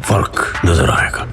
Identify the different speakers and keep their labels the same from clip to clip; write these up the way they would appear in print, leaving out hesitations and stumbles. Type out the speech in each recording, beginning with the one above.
Speaker 1: फर्क नजर आएगा।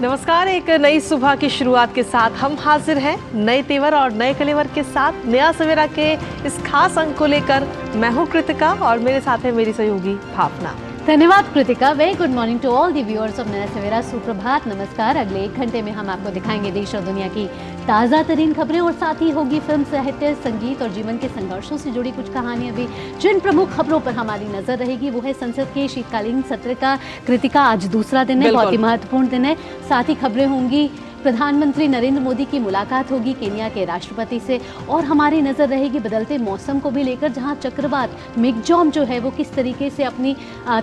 Speaker 2: नमस्कार, एक नई सुबह की शुरुआत के साथ हम हाजिर हैं नए तेवर और नए कलेवर के साथ। नया सवेरा के इस खास अंक को लेकर मैं हूं कृतिका और मेरे साथ है मेरी सहयोगी भावना।
Speaker 3: धन्यवाद Kritika. Very good morning to all the viewers of Naya Savera. सुप्रभात, नमस्कार। अगले 1 घंटे में हम आपको दिखाएंगे देश और दुनिया की ताज़ा तरीन खबरें और साथ ही होगी फिल्म, साहित्य, संगीत और जीवन के संघर्षों से जुड़ी कुछ कहानियां भी। जिन प्रमुख खबरों पर हमारी नजर रहेगी वो है संसद के शीतकालीन सत्र का। कृतिका, आज दूसरा दिन है, बहुत ही महत्वपूर्ण दिन है। साथ ही खबरें होंगी, प्रधानमंत्री नरेंद्र मोदी की मुलाकात होगी केन्या के राष्ट्रपति से और हमारी नज़र रहेगी बदलते मौसम को भी लेकर, जहां चक्रवात मिगजॉम जो है वो किस तरीके से अपनी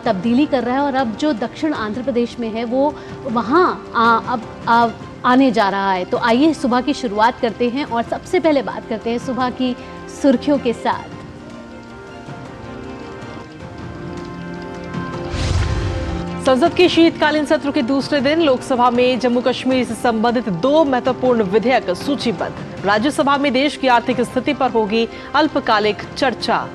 Speaker 3: तब्दीली कर रहा है और अब जो दक्षिण आंध्र प्रदेश में है वो वहां अब आने जा रहा है। तो आइए सुबह की शुरुआत करते हैं और सबसे पहले बात करते हैं सुबह की सुर्खियों के साथ।
Speaker 2: संसद के शीतकालीन सत्र के दूसरे दिन लोकसभा में जम्मू कश्मीर से संबंधित 2 महत्वपूर्ण विधेयक सूचीबद्ध। राज्यसभा में देश की आर्थिक स्थिति पर होगी अल्पकालिक चर्चा।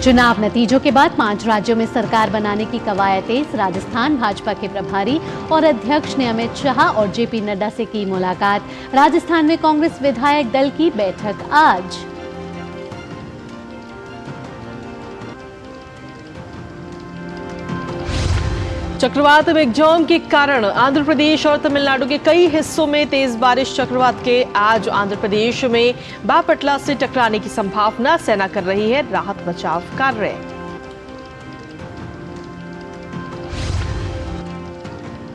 Speaker 3: चुनाव नतीजों के बाद 5 राज्यों में सरकार बनाने की कवायद तेज। राजस्थान भाजपा के प्रभारी और अध्यक्ष ने अमित शाह और जेपी नड्डा से की मुलाकात। राजस्थान में कांग्रेस विधायक दल की बैठक आज।
Speaker 2: चक्रवात मिगजॉम के कारण आंध्र प्रदेश और तमिलनाडु के कई हिस्सों में तेज बारिश। चक्रवात के आज आंध्र प्रदेश में बापटला से टकराने की संभावना। सेना कर रही है राहत बचाव कार्य।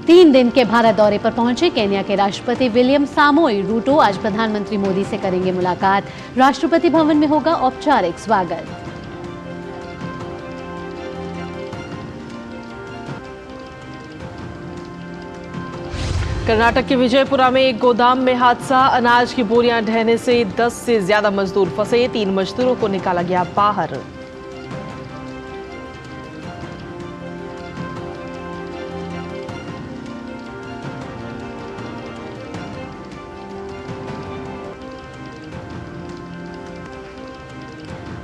Speaker 3: तीन दिन के भारत दौरे पर पहुंचे केन्या के राष्ट्रपति विलियम सामोई रूटो आज प्रधानमंत्री मोदी से करेंगे मुलाकात। राष्ट्रपति भवन में होगा औपचारिक स्वागत।
Speaker 2: कर्नाटक के विजयपुरा में एक गोदाम में हादसा। अनाज की बोरियां ढहने से 10 से ज्यादा मजदूर फंसे। 3 मजदूरों को निकाला गया बाहर।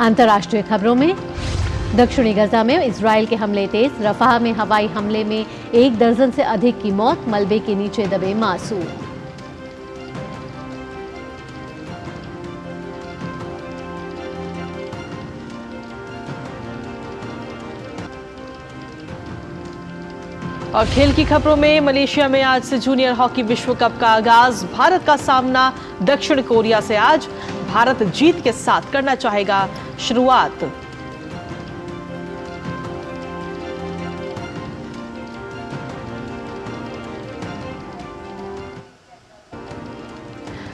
Speaker 3: अंतर्राष्ट्रीय खबरों में, दक्षिणी गजा में इजराइल के हमले तेज। रफाह में हवाई हमले में 1 दर्जन से अधिक की मौत। मलबे के नीचे दबे मासूम।
Speaker 2: और खेल की खबरों में, मलेशिया में आज से जूनियर हॉकी विश्व कप का आगाज। भारत का सामना दक्षिण कोरिया से आज। भारत जीत के साथ करना चाहेगा शुरुआत।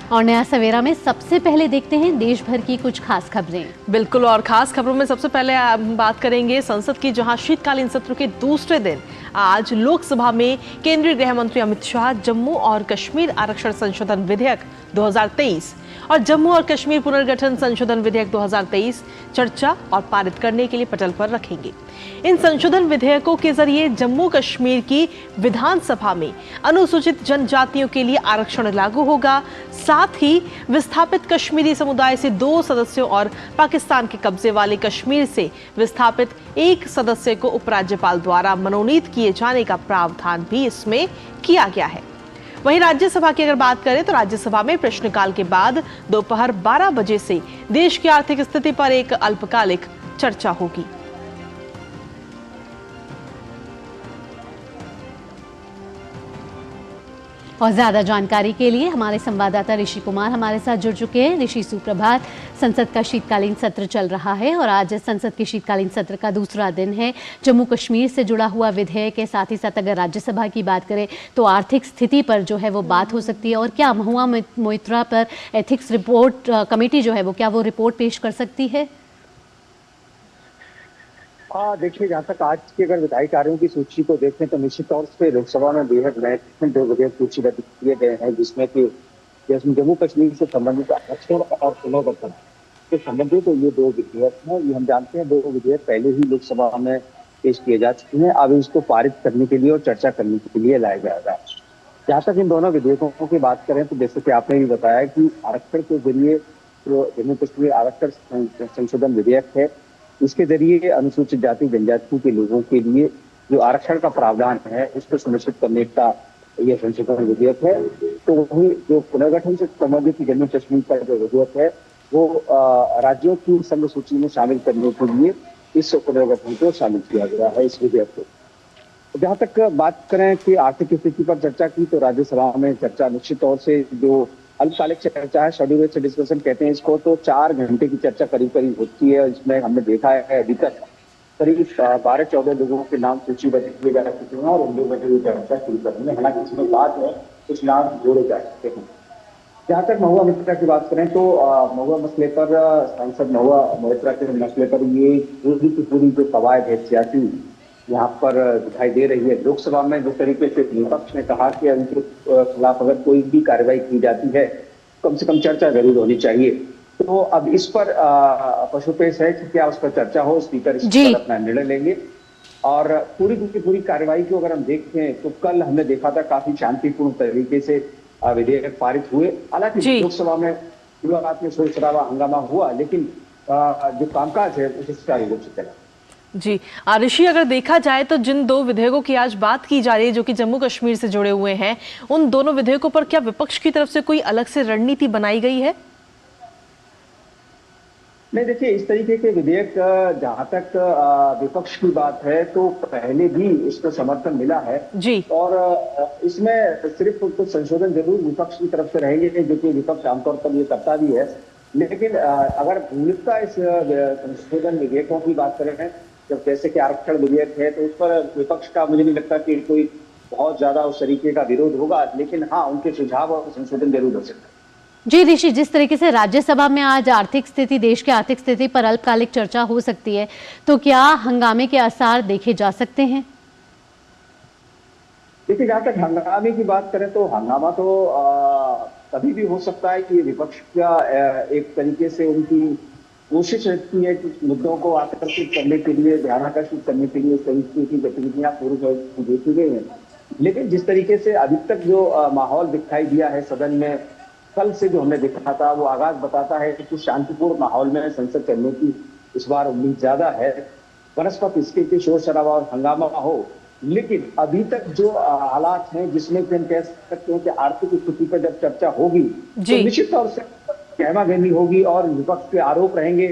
Speaker 3: और नया सवेरा में सबसे पहले देखते हैं देश भर की कुछ खास खबरें।
Speaker 2: बिल्कुल, और खास खबरों में सबसे पहले हम बात करेंगे संसद की, जहां शीतकालीन सत्र के दूसरे दिन आज लोकसभा में केंद्रीय गृह मंत्री अमित शाह जम्मू और कश्मीर आरक्षण संशोधन विधेयक 2023 और जम्मू और कश्मीर पुनर्गठन संशोधन विधेयक 2023 चर्चा और पारित करने के लिए पटल पर रखेंगे। इन संशोधन विधेयकों के जरिए जम्मू कश्मीर की विधानसभा में अनुसूचित जनजातियों के लिए आरक्षण लागू होगा। साथ ही विस्थापित कश्मीरी समुदाय से 2 सदस्यों और पाकिस्तान के कब्जे वाले कश्मीर से विस्थापित 1 सदस्य को उपराज्यपाल द्वारा मनोनीत किए जाने का प्रावधान भी इसमें किया गया है। वहीं राज्यसभा की अगर बात करें तो राज्यसभा में प्रश्नकाल के बाद दोपहर 12 बजे से देश की आर्थिक स्थिति पर एक अल्पकालिक चर्चा होगी।
Speaker 3: और ज्यादा जानकारी के लिए हमारे संवाददाता ऋषि कुमार हमारे साथ जुड़ चुके हैं। ऋषि, सुप्रभात। संसद का शीतकालीन सत्र चल रहा है और आज संसद के शीतकालीन सत्र का दूसरा दिन है। जम्मू कश्मीर से जुड़ा हुआ विधेयक है, साथ ही साथ अगर राज्यसभा की बात करें तो आर्थिक स्थिति पर जो है वो बात हो सकती है। और क्या महुआ मोइत्रा पर एथिक्स रिपोर्ट कमेटी जो है वो क्या वो रिपोर्ट पेश कर सकती है?
Speaker 1: देखिए, जहाँ तक आज के अगर विधायी कार्यों की सूची को देखें तो निश्चित तौर से लोकसभा में बेहद महत्वपूर्ण 2 विधेयक सूचीबद्ध किए गए हैं, जिसमें जम्मू कश्मीर से संबंधित आरक्षण और पुनर्गठन से संबंधित तो ये 2 विधेयक हैं। ये हम जानते हैं 2 विधेयक पहले ही लोकसभा में पेश किए जा चुके हैं। अब इसको पारित करने के लिए और चर्चा करने के लिए लाया जाएगा। जहाँ तक इन दोनों विधेयकों की बात करें तो जैसे कि आपने भी बताया कि आरक्षण के जरिए जो जम्मू कश्मीर आरक्षण संशोधन विधेयक है, इसके जरिए अनुसूचित जाति जनजाति के लोगों के लिए जो आरक्षण का प्रावधान है उसको सुनिश्चित करने का यह संशोधन विधेयक है। तो वही जो पुनर्गठन से संबंधित जम्मू कश्मीर का जो विधेयक है वो राज्यों की संघ सूची में शामिल करने के लिए इस पुनर्गठन को शामिल किया गया है इस विधेयक को। जहाँ तक बात करें कि आर्थिक स्थिति पर चर्चा की तो राज्यसभा में चर्चा निश्चित तौर से जो अल्पकालिक चर्चा है, शेड्यूल डिस्कशन कहते हैं इसको, तो 4 घंटे की चर्चा करीब करीब होती है। इसमें हमने देखा है अभी तक करीब 12-14 लोगों के नाम सूचीबद्ध किए जा चुके हैं और उन लोगों की चर्चा शुरू करनी है। हालांकि इसमें बात है कुछ नाम जोड़े जा सकते हैं। जहाँ तक महुआ मोइत्रा की बात करें तो महुआ मसले पर सांसद महुआ मोइत्रा के मसले पर ये पूरी की पूरी जो कवायद है सियासी यहाँ पर दिखाई दे रही है। लोकसभा में जिस तरीके से विपक्ष ने कहा कि उनके खिलाफ अगर कोई भी कार्रवाई की जाती है कम से कम चर्चा जरूर होनी चाहिए, तो अब इस पर पशुपेश है कि क्या उस पर चर्चा हो। स्पीकर इस पर अपना निर्णय लेंगे। और पूरी की पूरी कार्रवाई को अगर हम देखें तो कल हमने देखा था काफी शांतिपूर्ण तरीके से विधेयक पारित हुए। हालांकि लोकसभा में शुरुआत में शोर शराबा हंगामा हुआ, लेकिन जो कामकाज है उसे सुचारू रूप से चला।
Speaker 2: जी ऋषि, अगर देखा जाए तो जिन 2 विधेयकों की आज बात की जा रही है जो कि जम्मू कश्मीर से जुड़े हुए हैं, उन दोनों विधेयकों पर क्या विपक्ष की तरफ से कोई अलग से रणनीति बनाई गई है?
Speaker 1: नहीं, देखिए, इस तरीके के विधेयक जहां तक विपक्ष की बात है तो पहले भी इसको समर्थन मिला है
Speaker 2: जी।
Speaker 1: और इसमें सिर्फ कुछ संशोधन जरूर विपक्ष की तरफ से रहेंगे, जो कि विपक्ष आमतौर पर ये करता भी है। लेकिन अगर मूलतः इस संशोधन विधेयकों की बात करें, जब जैसे कि आरक्षण विधेयक है तो उस पर विपक्ष का मुझे नहीं लगता कि कोई बहुत ज्यादा उस तरीके का विरोध होगा, लेकिन हाँ, उनके सुझाव और संशोधन जरूर हो सकता है।
Speaker 3: जी ऋषि, जिस तरीके से राज्यसभा में आज आर्थिक स्थिति, देश की आर्थिक स्थिति पर अल्पकालिक चर्चा हो सकती है, तो क्या हंगामे के आसार देखे जा सकते हैं?
Speaker 1: देखिए, जहाँ तक हंगामे की बात करें तो हंगामा तो कभी भी हो सकता है कि विपक्ष का एक तरीके से उनकी कोशिश रहती है कि मुद्दों को आकर्षित करने के लिए, ध्यान आकर्षित करने के लिए तरीके की गतिविधियां पूरी देखी गई हैं। लेकिन जिस तरीके से अभी तक जो माहौल दिखाई दिया है सदन में, कल से जो हमने देखा था, वो आगाज बताता है कि शांतिपूर्ण माहौल में संसद चलने की इस बार उम्मीद ज्यादा है। वनस्पत इसके के शोर शराबा और हंगामा हो, लेकिन अभी तक जो हालात हैं जिसमें हम कह सकते हैं कि आर्थिक स्थिति पर जब चर्चा होगी तो निश्चित तौर से गहमागहमी होगी और विपक्ष के आरोप रहेंगे।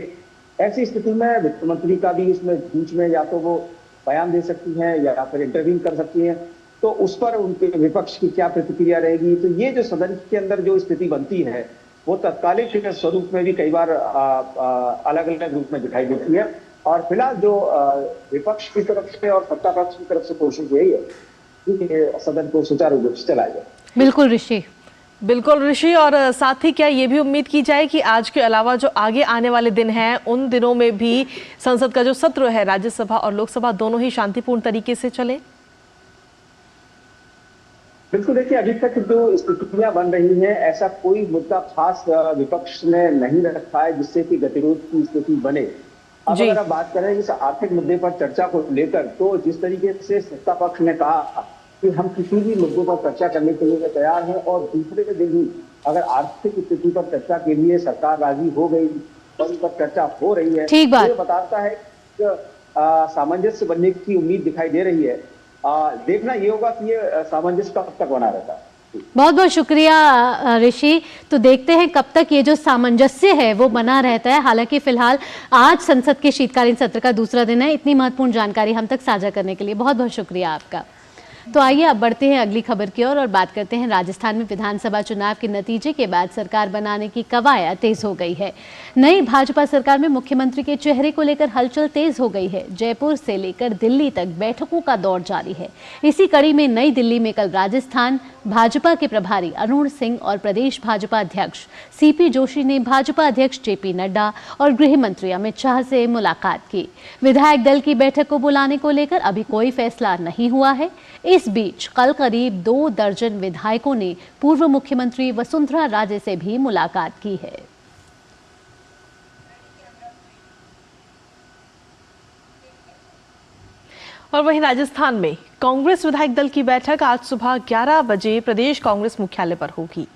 Speaker 1: ऐसी स्थिति में वित्त मंत्री का भी इसमें बीच में या तो वो बयान दे सकती हैं या फिर इंटरव्यू कर सकती हैं, तो उस पर उनके विपक्ष की क्या प्रतिक्रिया रहेगी। तो ये जो सदन के अंदर जो स्थिति बनती है वो तत्कालिक स्वरूप में भी कई बार अलग अलग रूप में दिखाई देती है। और फिलहाल जो विपक्ष की तरफ से और सत्ता पक्ष की तरफ से कोशिश यही है कि सदन को सुचारू रूप से चलाया जाए।
Speaker 2: बिल्कुल ऋषि, और साथ ही क्या ये भी उम्मीद की जाए कि आज के अलावा जो आगे आने वाले दिन हैं उन दिनों में भी संसद का जो सत्र है, राज्यसभा और लोकसभा दोनों ही शांतिपूर्ण तरीके से चले?
Speaker 1: बिल्कुल, देखिए, अभी तक जो स्थितियां बन रही हैं ऐसा कोई मुद्दा खास विपक्ष ने नहीं रखा है जिससे कि गतिरोध की स्थिति बने। अब अगर आप बात करें इस आर्थिक मुद्दे पर चर्चा को लेकर, तो जिस तरीके से सत्ता पक्ष ने कहा कि हम किसी भी मुद्दों पर चर्चा करने के लिए तैयार हैं और दूसरे दिन ही अगर आर्थिक स्थिति पर चर्चा के लिए सरकार राजी हो गई और उस पर चर्चा हो रही है, तो ये बताता है कि सामंजस्य बनने की उम्मीद दिखाई दे रही है। देखना ये होगा कि ये सामंजस्य कब तक बना रहता है।
Speaker 3: बहुत बहुत शुक्रिया ऋषि। तो देखते हैं कब तक ये जो सामंजस्य है वो बना रहता है। हालांकि फिलहाल आज संसद के शीतकालीन सत्र का दूसरा दिन है। इतनी महत्वपूर्ण जानकारी हम तक साझा करने के लिए बहुत बहुत शुक्रिया आपका। तो आइए अब बढ़ते हैं अगली खबर की ओर और बात करते हैं राजस्थान में विधानसभा चुनाव के नतीजे के बाद सरकार बनाने की कवायद तेज हो गई है। नई भाजपा सरकार में मुख्यमंत्री के चेहरे को लेकर हलचल तेज हो गई है। जयपुर से लेकर दिल्ली तक बैठकों का दौर जारी है। इसी कड़ी में नई दिल्ली में कल राजस्थान भाजपा के प्रभारी अरुण सिंह और प्रदेश भाजपा अध्यक्ष सीपी जोशी ने भाजपा अध्यक्ष जेपी नड्डा और गृह मंत्री अमित शाह से मुलाकात की। विधायक दल की बैठक को बुलाने को लेकर अभी कोई फैसला नहीं हुआ है। इस बीच कल करीब 2 दर्जन विधायकों ने पूर्व मुख्यमंत्री वसुंधरा राजे से भी मुलाकात की है।
Speaker 2: और वहीं राजस्थान में कांग्रेस विधायक दल की बैठक आज सुबह 11 बजे प्रदेश कांग्रेस मुख्यालय पर होगी।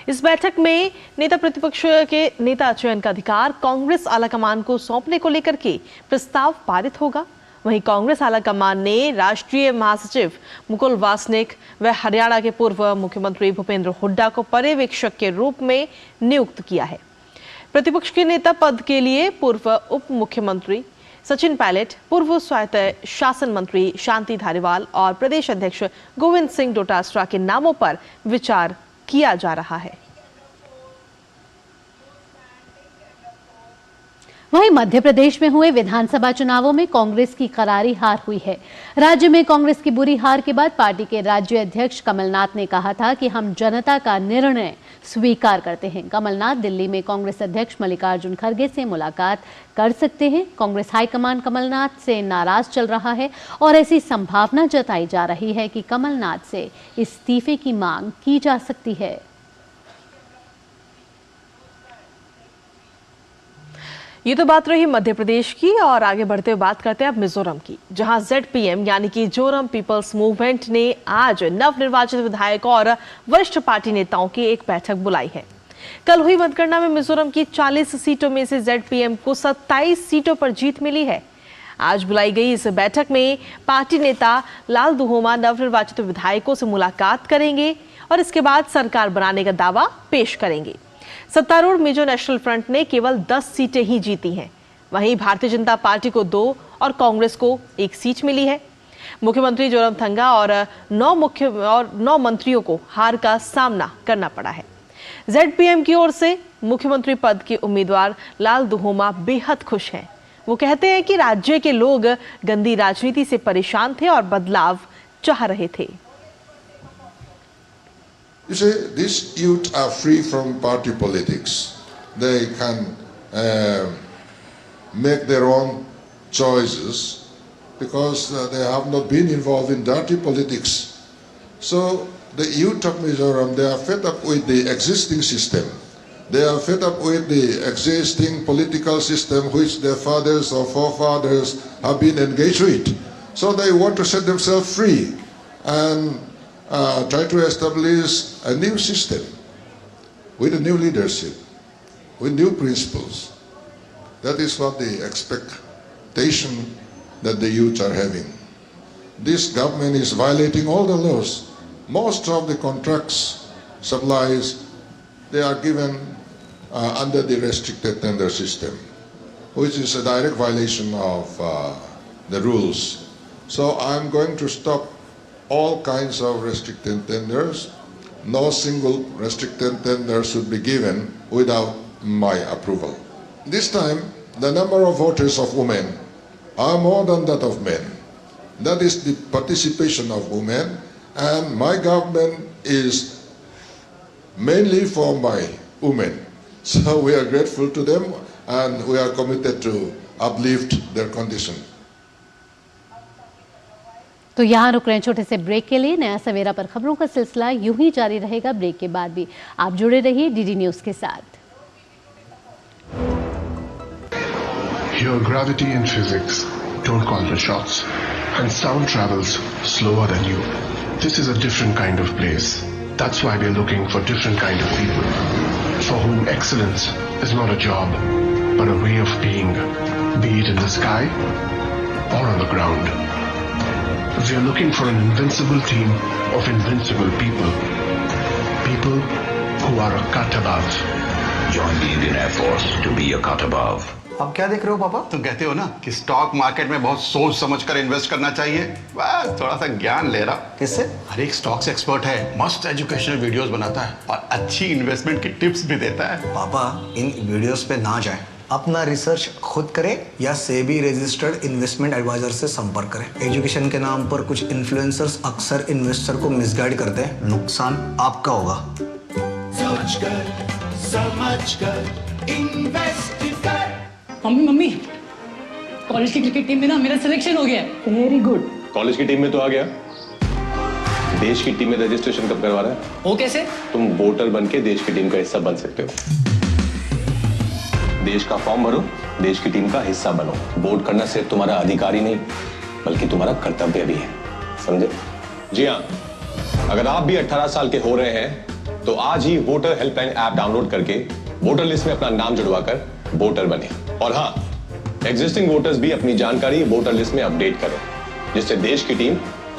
Speaker 2: इस बैठक में नेता प्रतिपक्ष के नेता चयन का अधिकार कांग्रेस आलाकमान को सौंपने को लेकर के प्रस्ताव पारित होगा। वहीं कांग्रेस आलाकमान ने राष्ट्रीय महासचिव मुकुल वासनिक व हरियाणा के पूर्व मुख्यमंत्री भूपेंद्र हुड्डा को पर्यवेक्षक के रूप में नियुक्त किया है। प्रतिपक्ष के नेता पद के लिए पूर्व उप मुख्यमंत्री सचिन पायलट, पूर्व स्वायत्त शासन मंत्री शांति धारीवाल और प्रदेश अध्यक्ष गोविंद सिंह डोटासरा के नामों पर विचार किया जा रहा है।
Speaker 3: वहीं मध्य प्रदेश में हुए विधानसभा चुनावों में कांग्रेस की करारी हार हुई है। राज्य में कांग्रेस की बुरी हार के बाद पार्टी के राज्य अध्यक्ष कमलनाथ ने कहा था कि हम जनता का निर्णय स्वीकार करते हैं। कमलनाथ दिल्ली में कांग्रेस अध्यक्ष मल्लिकार्जुन खड़गे से मुलाकात कर सकते हैं। कांग्रेस हाईकमान कमलनाथ से नाराज चल रहा है और ऐसी संभावना जताई जा रही है कि कमलनाथ से इस्तीफे की मांग की जा सकती है।
Speaker 2: ये तो बात रही मध्य प्रदेश की, और आगे बढ़ते हुए बात करते हैं अब मिजोरम की, जहां ZPM यानी कि जोरम पीपल्स मूवमेंट ने आज नवनिर्वाचित विधायकों और वरिष्ठ पार्टी नेताओं की एक बैठक बुलाई है। कल हुई मतगणना में मिजोरम की 40 सीटों में से ZPM को 27 सीटों पर जीत मिली है। आज बुलाई गई इस बैठक में पार्टी नेता लाल दुहोमा नवनिर्वाचित विधायकों से मुलाकात करेंगे और इसके बाद सरकार बनाने का दावा पेश करेंगे। सत्तारूढ़ मिजो नेशनल फ्रंट ने केवल 10 सीटें ही जीती हैं। वहीं भारतीय जनता पार्टी को 2 और कांग्रेस को 1 सीट मिली है। मुख्यमंत्री जोरमथंगा और 9 मंत्रियों को हार का सामना करना पड़ा है। ZPM की ओर से मुख्यमंत्री पद के उम्मीदवार लाल दुहोमा बेहद खुश हैं। वो कहते हैं कि राज्य के लोग गंदी राजनीति से परेशान थे और बदलाव चाह रहे थे।
Speaker 4: You see, these youth are free from party politics. They can make their own choices because they have not been involved in dirty politics. So the youth of Mizoram, they are fed up with the existing system. They are fed up with the existing political system which their fathers or forefathers have been engaged with. So they want to set themselves free and try to establish a new system with a new leadership, with new principles. That is what the expectation that the youth are having. This government is violating all the laws. Most of the contracts, supplies, they are given under the restricted tender system, which is a direct violation of the rules. So I am going to stop all kinds of restricted tenders. No single restricted tender should be given without my approval. This time, the number of voters of women are more than that of men. That is the participation of women, and my government is mainly formed by women. So we are grateful to them and we are committed to uplift their condition.
Speaker 3: तो यहाँ रुक रहे हैं छोटे से break के लिए। नया सवेरा पर खबरों का सिलसिला यूं ही जारी रहेगा ब्रेक के बाद भी। आप जुड़े रहिए DD न्यूज के साथ।
Speaker 5: Here gravity and physics don't call the shots, and sound travels slower than you. This is a different kind of place. That's why we're looking for different kind of people, for whom excellence is not a job, but a way of being, be it in the sky or on the ground. We are looking for an invincible team of invincible people. People who are a cut above.
Speaker 6: Join the Indian Air Force to be a cut above. आप क्या देख रहे हो पापा?
Speaker 7: तुम कहते हो ना कि स्टॉक मार्केट में बहुत सोच समझकर इन्वेस्ट करना चाहिए, बस थोड़ा सा ज्ञान ले रहा।
Speaker 6: किससे?
Speaker 7: हर एक स्टॉक्स एक्सपर्ट है, मस्त एजुकेशनल वीडियोस बनाता है और अच्छी इन्वेस्टमेंट की टिप्स भी देता है।
Speaker 6: पापा इन वीडियोस पे ना जाए, अपना रिसर्च खुद करें या सेबी रजिस्टर्ड इन्वेस्टमेंट एडवाइजर से संपर्क करें। एजुकेशन के नाम पर कुछ इन्फ्लुएंसर्स अक्सर इन्वेस्टर को मिसगाइड करते हैं, नुकसान आपका होगा।
Speaker 8: सोच कर समझ कर इन्वेस्ट कर।
Speaker 9: मम्मी कॉलेज की क्रिकेट टीम में ना मेरा सिलेक्शन हो गया है। Very good.
Speaker 10: कॉलेज की टीम में तो आ गया, देश की टीम में रजिस्ट्रेशन कब करवा रहा है?
Speaker 9: वो कैसे?
Speaker 10: तुम वोटर बन के देश की टीम का हिस्सा बन सकते हो। देश का फॉर्म भरो, देश की टीम का हिस्सा बनो। वोट करना सिर्फ तुम्हारा अधिकार ही नहीं बल्कि तुम्हारा कर्तव्य भी है, समझे? जी हाँ, अगर आप भी 18 साल के हो रहे हैं तो आज ही वोटर हेल्पलाइन ऐप डाउनलोड करके वोटर लिस्ट में अपना नाम जुड़वाकर वोटर बने। और हाँ, एग्जिस्टिंग वोटर्स भी अपनी जानकारी वोटर लिस्ट में अपडेट करें, जिससे देश की टीम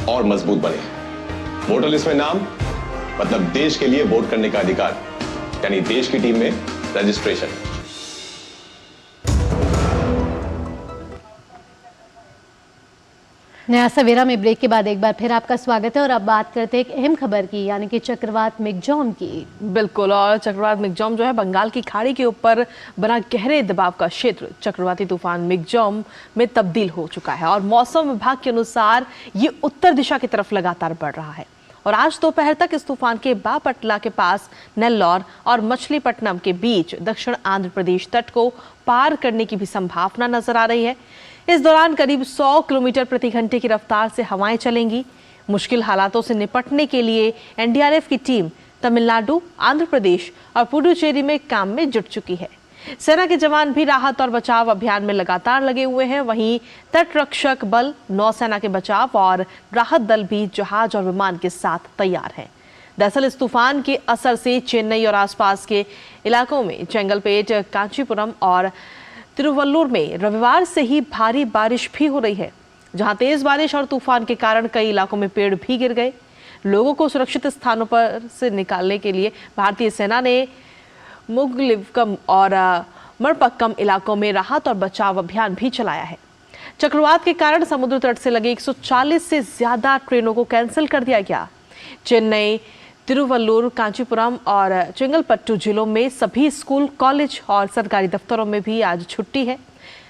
Speaker 10: और मजबूत बने। वोटर लिस्ट में नाम मतलब देश के लिए वोट करने का अधिकार, यानी देश की टीम में रजिस्ट्रेशन।
Speaker 3: नया सवेरा में ब्रेक के बाद एक बार फिर आपका स्वागत है और अब बात करते हैं एक अहम खबर की, यानी कि चक्रवात मिग्जॉम की।
Speaker 2: बिल्कुल, और चक्रवात मिग्जॉम जो है बंगाल की खाड़ी के ऊपर बना गहरे दबाव का क्षेत्र चक्रवाती तूफान मिग्जॉम में तब्दील हो चुका है और मौसम विभाग के अनुसार ये उत्तर दिशा की तरफ लगातार बढ़ रहा है और आज दोपहर तक इस तूफान के बापटला के पास नेल्लौर और मछलीपट्टनम के बीच दक्षिण आंध्र प्रदेश तट को पार करने की भी संभावना नजर आ रही है। इस दौरान करीब 100 किलोमीटर प्रति घंटे की रफ्तार से हवाएं चलेंगी। मुश्किल हालातों से निपटने के लिए एनडीआरएफ की टीम तमिलनाडु, आंध्र प्रदेश और पुडुचेरी में काम में जुट चुकी है। सेना के जवान भी राहत और बचाव अभियान में लगातार लगे हुए हैं। वहीं तटरक्षक बल, नौसेना के बचाव और राहत दल भी जहाज और विमान के साथ तैयार हैं। दरअसल इस तूफान के असर से चेन्नई और आसपास के इलाकों में चेंगलपेट, कांचीपुरम और तिरुवल्लुर में रविवार से ही भारी बारिश भी हो रही है, जहां तेज बारिश और तूफान के कारण कई इलाकों में पेड़ भी गिर गए। लोगों को सुरक्षित स्थानों पर से निकालने के लिए भारतीय सेना ने मुगलिवकम और मरपक्कम इलाकों में राहत और बचाव अभियान भी चलाया है। चक्रवात के कारण समुद्र तट से लगे 140 से ज्यादा ट्रेनों को कैंसिल कर दिया गया। चेन्नई, तिरुवल्लुर, कांचीपुरम और चेंगलपट्टू जिलों में सभी स्कूल, कॉलेज और सरकारी दफ्तरों में भी आज छुट्टी है।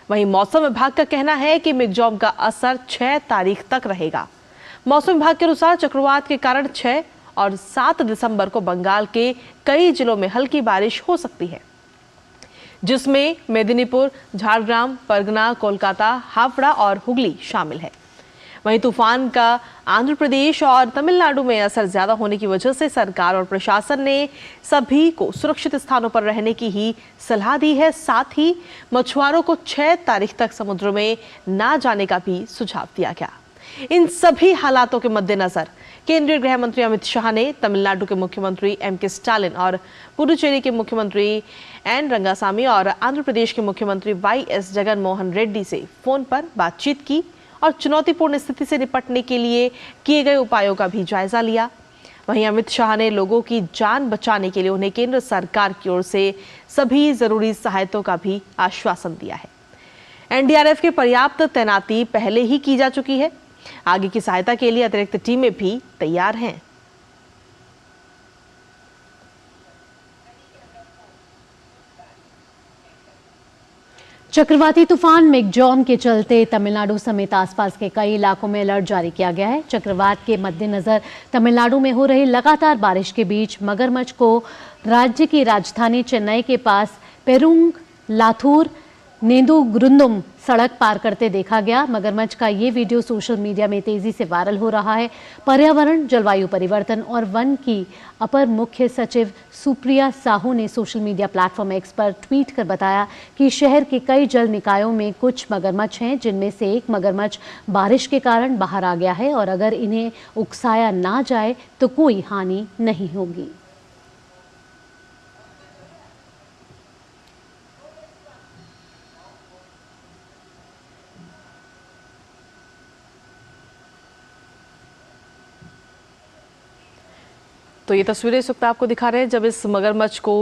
Speaker 2: वहीं मौसम विभाग का कहना है कि मिग्जॉम का असर 6 तारीख तक रहेगा। मौसम विभाग के अनुसार चक्रवात के कारण 6 और 7 दिसंबर को बंगाल के कई जिलों में हल्की बारिश हो सकती है, जिसमें मेदिनीपुर, झारग्राम, परगना, कोलकाता, हावड़ा और हुगली शामिल है। वहीं तूफान का आंध्र प्रदेश और तमिलनाडु में असर ज्यादा होने की वजह से सरकार और प्रशासन ने सभी को सुरक्षित स्थानों पर रहने की ही सलाह दी है। साथ ही मछुआरों को 6 तारीख तक समुद्र में ना जाने का भी सुझाव दिया गया। इन सभी हालातों के मद्देनजर केंद्रीय गृह मंत्री अमित शाह ने तमिलनाडु के मुख्यमंत्री एम.के. स्टालिन और पुडुचेरी के मुख्यमंत्री एन रंगासामी और आंध्र प्रदेश के मुख्यमंत्री वाई.एस. जगन मोहन रेड्डी से फोन पर बातचीत की और चुनौतीपूर्ण स्थिति से निपटने के लिए किए गए उपायों का भी जायजा लिया। वहीं अमित शाह ने लोगों की जान बचाने के लिए उन्हें केंद्र सरकार की ओर से सभी जरूरी सहायता का भी आश्वासन दिया है। एनडीआरएफ की पर्याप्त तैनाती पहले ही की जा चुकी है। आगे की सहायता के लिए अतिरिक्त टीमें भी तैयार हैं।
Speaker 3: चक्रवाती तूफान मिग्जॉम के चलते तमिलनाडु समेत आसपास के कई इलाकों में अलर्ट जारी किया गया है। चक्रवात के मद्देनजर तमिलनाडु में हो रही लगातार बारिश के बीच मगरमच्छ को राज्य की राजधानी चेन्नई के पास पेरुंग लाथूर नेदुगुरुंदम सड़क पार करते देखा गया। मगरमच्छ का ये वीडियो सोशल मीडिया में तेजी से वायरल हो रहा है। पर्यावरण, जलवायु परिवर्तन और वन की अपर मुख्य सचिव सुप्रिया साहू ने सोशल मीडिया प्लेटफॉर्म एक्स पर ट्वीट कर बताया कि शहर के कई जल निकायों में कुछ मगरमच्छ हैं, जिनमें से एक मगरमच्छ बारिश के कारण बाहर आ गया है और अगर इन्हें उकसाया ना जाए तो कोई हानि नहीं होगी।
Speaker 2: तो ये तस्वीरें इस वक्त आपको दिखा रहे हैं जब इस मगरमच्छ को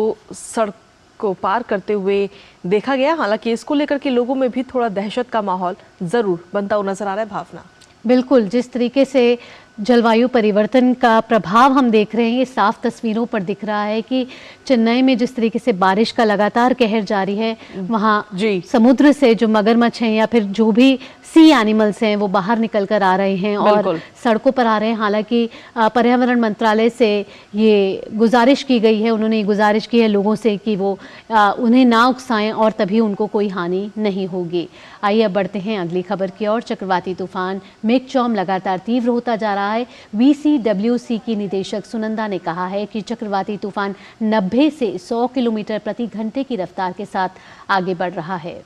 Speaker 2: को पार करते हुए देखा गया। हालांकि इसको लेकर के लोगों में भी थोड़ा दहशत का माहौल जरूर बनता हुआ नजर आ रहा है। भावना,
Speaker 3: बिल्कुल, जिस तरीके से जलवायु परिवर्तन का प्रभाव हम देख रहे हैं, ये साफ तस्वीरों पर दिख रहा है कि चेन्नई में जिस तरीके से बारिश का लगातार कहर जारी है, वहाँ समुद्र से जो मगरमच्छ हैं या फिर जो भी सी एनिमल्स हैं वो बाहर निकल कर आ रहे हैं और सड़कों पर आ रहे हैं। हालांकि पर्यावरण मंत्रालय से ये गुजारिश की गई है, उन्होंने ये गुजारिश की है लोगों से कि वो उन्हें ना उकसाएं और तभी उनको कोई हानि नहीं होगी। आइए अब बढ़ते हैं अगली खबर की ओर। चक्रवाती तूफान मेघचौम लगातार तीव्र होता जा रहा है। VCWC की निदेशक सुनंदा ने कहा है कि चक्रवाती तूफान 90 से 100 किलोमीटर प्रति घंटे की रफ्तार के साथ आगे बढ़ रहा है।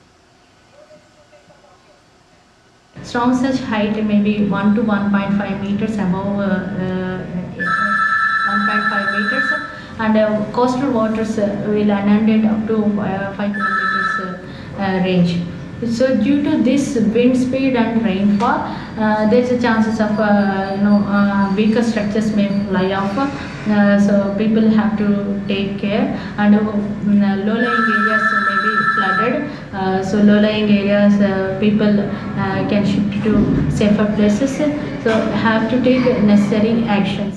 Speaker 11: Storm surge height may be 1 to 1.5 meters above 1.5 meters, and coastal waters will inundate up to 5 kilometers range. So due to this wind speed and rainfall, there's a chances of weaker structures may fly off. So people have to take care, and low-lying areas may be flooded. So low-lying areas people can shift to safer places. So have to take necessary actions.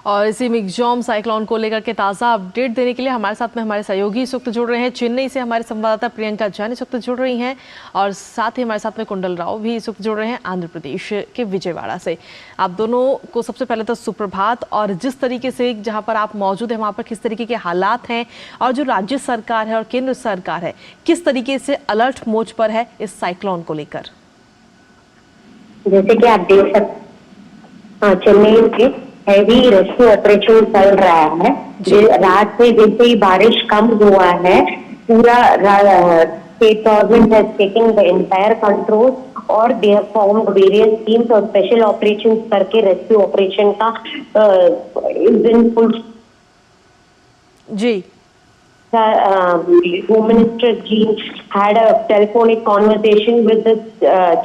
Speaker 2: और इसी मेघजॉम cyclone को लेकर के ताज़ा update देने के लिए हमारे साथ में हमारे सहयोगी इस वक्त जुड़ रहे हैं। चेन्नई से हमारे संवाददाता प्रियंका जैन इस वक्त जुड़ रही हैं और साथ ही हमारे साथ में कुंडल राव भी इस वक्त जुड़ रहे हैं आंध्र प्रदेश के विजयवाड़ा से। आप दोनों को सबसे पहले तो सुप्रभात। और जिस तरीके से जहां पर आप मौजूद हैं वहां पर किस तरीके के हालात हैं और जो राज्य सरकार है और केंद्र सरकार है किस तरीके से अलर्ट मोड पर है इस साइक्लोन को लेकर?
Speaker 12: जैसे कि आप देख सकते चेन्नई में हैवी रेस्क्यू ऑपरेशन चल रहा है। रात से जैसे ही बारिश कम हुआ है, पूरा state government has taken the entire control और they have formed various teams और स्पेशल ऑपरेशंस करके रेस्क्यू ऑपरेशन का इज इन फुल।
Speaker 2: जी,
Speaker 12: Home Minister ji had a telephonic conversation with the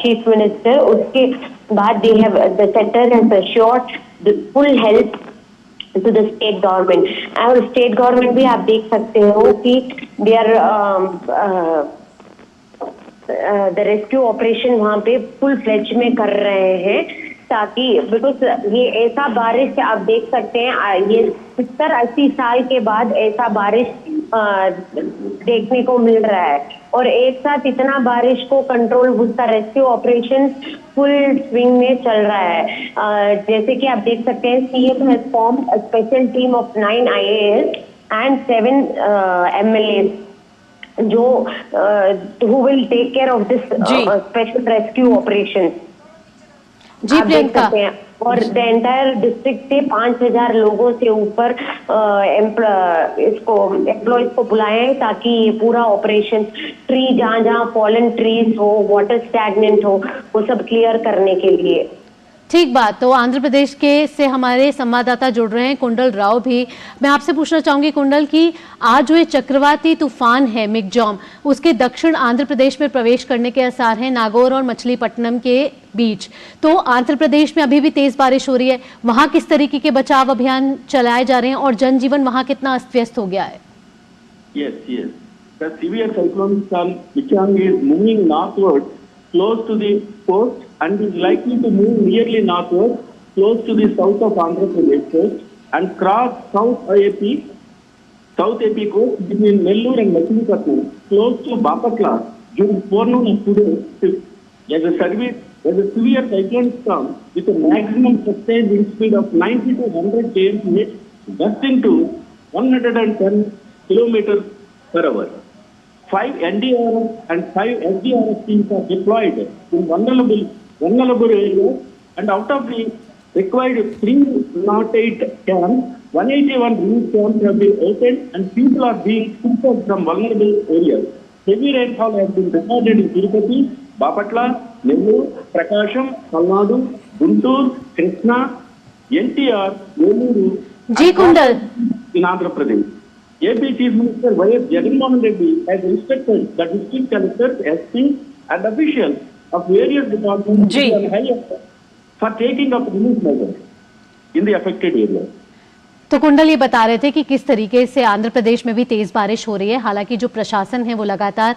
Speaker 12: Chief Minister. उसके बाद the center has assured the full help to the state government. और state government भी आप देख सकते हो कि they are the rescue operation वहाँ पे full fledged में कर रहे हैं, ताकि बिकॉज ये ऐसा बारिश आप देख सकते हैं, ये 70-80 साल के बाद ऐसा बारिश देखने को मिल रहा है और एक साथ इतना बारिश को कंट्रोल उसका रेस्क्यू ऑपरेशन फुल स्विंग में चल रहा है। जैसे कि आप देख सकते हैं CM has formed a special team of 9 IAS and 7 MLAs जो who will take care of this special rescue operation।
Speaker 3: जी प्रियंका,
Speaker 12: और द एंटायर डिस्ट्रिक्ट से 5000 लोगों से ऊपर एम्प्लॉयज को बुलाए हैं ताकि ये पूरा ऑपरेशन ट्री जहाँ फॉलन ट्रीज हो, वाटर स्टैग्नेंट हो, वो सब क्लियर करने के लिए।
Speaker 3: ठीक बात। तो आंध्र प्रदेश के से हमारे संवाददाता जुड़ रहे हैं कुंडल राव भी। मैं आपसे पूछना चाहूंगी कुंडल कि आज जो ये चक्रवाती तूफान है मेघजॉम, उसके दक्षिण आंध्र प्रदेश में प्रवेश करने के आसार हैं नागौर और मछलीपट्टनम के बीच। तो आंध्र प्रदेश में अभी भी तेज बारिश हो रही है, वहां किस तरीके के बचाव अभियान चलाए जा रहे हैं और जनजीवन वहां कितना अस्त व्यस्त हो गया है?
Speaker 13: Yes. The severe cyclone Michaung is moving northward close to the coast and is likely to move nearly northward close to the south of Andhra Pradesh coast and cross South AP coast between Nellore and Machilipatnam close to Bapatla during forenoon of today. As a severe cyclone storm with a maximum sustained wind speed of 90 to 100 km/h, gusting to 110 km per hour. 5 NDRF and 5 SDRF teams are deployed in vulnerable areas, and out of the required 308 camps, 181 relief camps have been opened and people are being shifted from vulnerable areas. Heavy rainfall has been recorded in Tirupati, Bapatla, Nellore, Prakasham, Palnadu, Guntur, Krishna, NTR, Nellore,
Speaker 3: जी कुंडल,
Speaker 13: in Andhra Pradesh. AP Chief Minister Y.S. Jagannath Reddy has instructed the district collectors, SP and officials of various departments on high alert for taking up relief measures in the affected areas.
Speaker 3: तो कुंडल ये बता रहे थे कि किस तरीके से आंध्र प्रदेश में भी तेज बारिश हो रही है। हालांकि जो प्रशासन है वो लगातार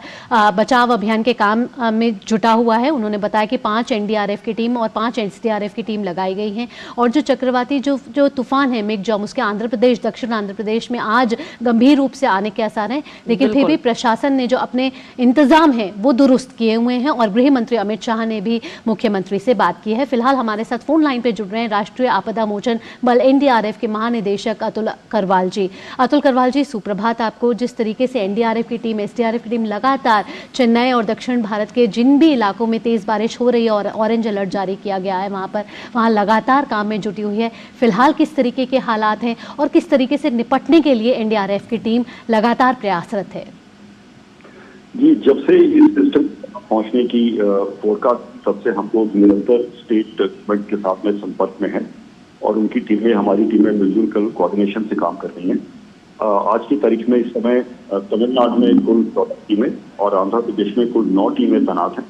Speaker 3: बचाव अभियान के काम में जुटा हुआ है। उन्होंने बताया कि 5 एनडीआरएफ की टीम और 5 एसडीआरएफ की टीम लगाई गई है और जो चक्रवाती जो तूफान है मिगजॉम, उसके आंध्र प्रदेश, दक्षिण आंध्र प्रदेश में आज गंभीर रूप से आने के आसार हैं। लेकिन फिर भी प्रशासन ने जो अपने इंतजाम है वो दुरुस्त किए हुए हैं और गृह मंत्री अमित शाह ने भी मुख्यमंत्री से बात की है। फिलहाल हमारे साथ फोन लाइन पे जुड़ रहे हैं राष्ट्रीय आपदा मोचन बल एनडीआरएफ के महानिदेशक अतुल करवाल जी। अतुल करवाल जी, सुप्रभात आपको। जिस तरीके से एनडीआरएफ की टीम, एसडीआरएफ की टीम लगातार चेन्नई और दक्षिण भारत के जिन भी इलाकों में तेज बारिश हो रही है और ऑरेंज अलर्ट जारी किया गया है वहां लगातार काम में जुटी हुई है, फिलहाल किस तरीके के हालात हैं और किस तरीके से निपटने के लिए एनडीआरएफ की टीम लगातार प्रयासरत है?
Speaker 14: जी, जब से इस सिस्टम पहुंचने की फोरकास्ट, तब से हम लोग निरंतर स्टेट गवर्नमेंट के साथ में संपर्क में हैं और उनकी टीमें, हमारी टीमें मिलजुल कर कोऑर्डिनेशन से काम कर रही हैं। आज की तारीख में इस समय तमिलनाडु में कुल 14 टीमें और आंध्र प्रदेश में कुल 9 टीमें तैनात हैं।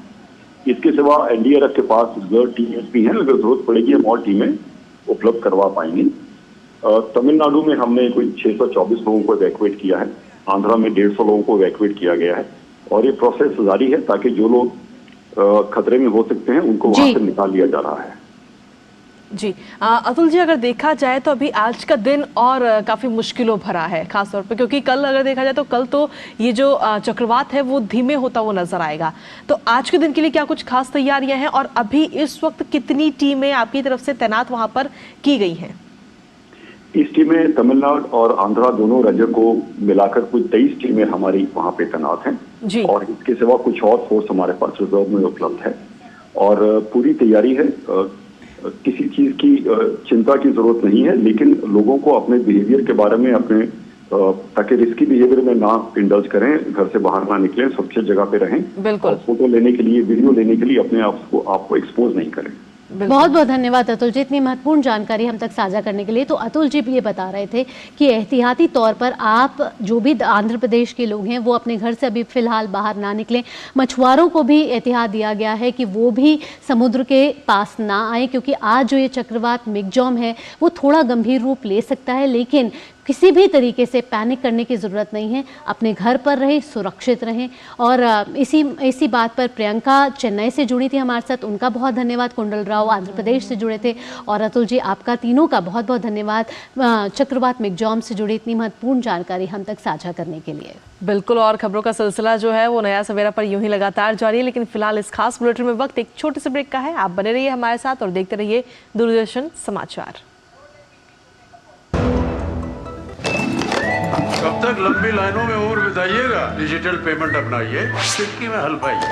Speaker 14: इसके सिवा एनडीआरएफ के पास रिजर्व टीमें भी हैं, अगर जरूरत पड़ेगी हम और टीमें उपलब्ध करवा पाएंगे। तमिलनाडु में हमने कोई 624 लोगों को इवैक्यूएट किया है, आंध्रा में 150 लोगों को इवैक्यूएट किया गया है और ये प्रोसेस जारी है ताकि जो लोग खतरे में हो सकते हैं उनको वहां से निकाल लिया जा रहा है।
Speaker 2: जी अतुल जी, अगर देखा जाए तो अभी आज का दिन और काफ़ी मुश्किलों भरा है, खासतौर पे क्योंकि कल अगर देखा जाए तो कल तो ये जो चक्रवात है वो धीमे होता वो नजर आएगा। तो आज के दिन के लिए क्या कुछ खास तैयारियां हैं और अभी इस वक्त कितनी टीमें आपकी तरफ से तैनात वहां पर की गई हैं?
Speaker 14: इस टीमें तमिलनाडु और आंध्रा दोनों राज्यों को मिलाकर कुल 23 टीमें हमारी वहां पे तैनात हैं और इसके सिवा कुछ और फोर्स हमारे पास रिजर्व में उपलब्ध है और पूरी तैयारी है। किसी चीज की चिंता की जरूरत नहीं है, लेकिन लोगों को अपने बिहेवियर के बारे में अपने ताकि रिस्की बिहेवियर में ना इंडल्ज करें, घर से बाहर ना निकलें, सुरक्षित जगह पे रहें, बिल्कुल फोटो लेने के लिए, वीडियो लेने के लिए अपने आप को एक्सपोज नहीं करें।
Speaker 3: बहुत बहुत धन्यवाद अतुल जी, इतनी महत्वपूर्ण जानकारी हम तक साझा करने के लिए। तो अतुल जी ये बता रहे थे कि एहतियाती तौर पर आप जो भी आंध्र प्रदेश के लोग हैं वो अपने घर से अभी फिलहाल बाहर ना निकलें। मछुआरों को भी एहतियात दिया गया है कि वो भी समुद्र के पास ना आए, क्योंकि आज जो ये चक्रवात मिगजॉम है वो थोड़ा गंभीर रूप ले सकता है, लेकिन किसी भी तरीके से पैनिक करने की ज़रूरत नहीं है। अपने घर पर रहें, सुरक्षित रहें। और इसी बात पर प्रियंका चेन्नई से जुड़ी थी हमारे साथ, उनका बहुत धन्यवाद। कुंडल राव आंध्र प्रदेश से जुड़े थे और अतुल जी आपका तीनों का बहुत बहुत धन्यवाद चक्रवात मिगजॉम से जुड़ी इतनी महत्वपूर्ण जानकारी हम तक साझा करने के लिए।
Speaker 2: बिल्कुल, और खबरों का सिलसिला जो है वो नया सवेरा पर यूं ही लगातार जारी है, लेकिन फिलहाल इस खास बुलेटिन में वक्त एक छोटे से ब्रेक का है। आप बने रहिए हमारे साथ और देखते रहिए दूरदर्शन समाचार।
Speaker 15: कब तक लंबी लाइनों में और बिताइएगा? डिजिटल पेमेंट अपनाइए, चुटकी में हल पाइए।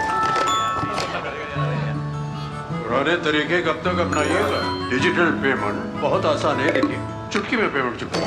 Speaker 15: पुराने तरीके कब तक अपनाइएगा? डिजिटल पेमेंट बहुत आसान है, देखिए चुटकी में पेमेंट चुका।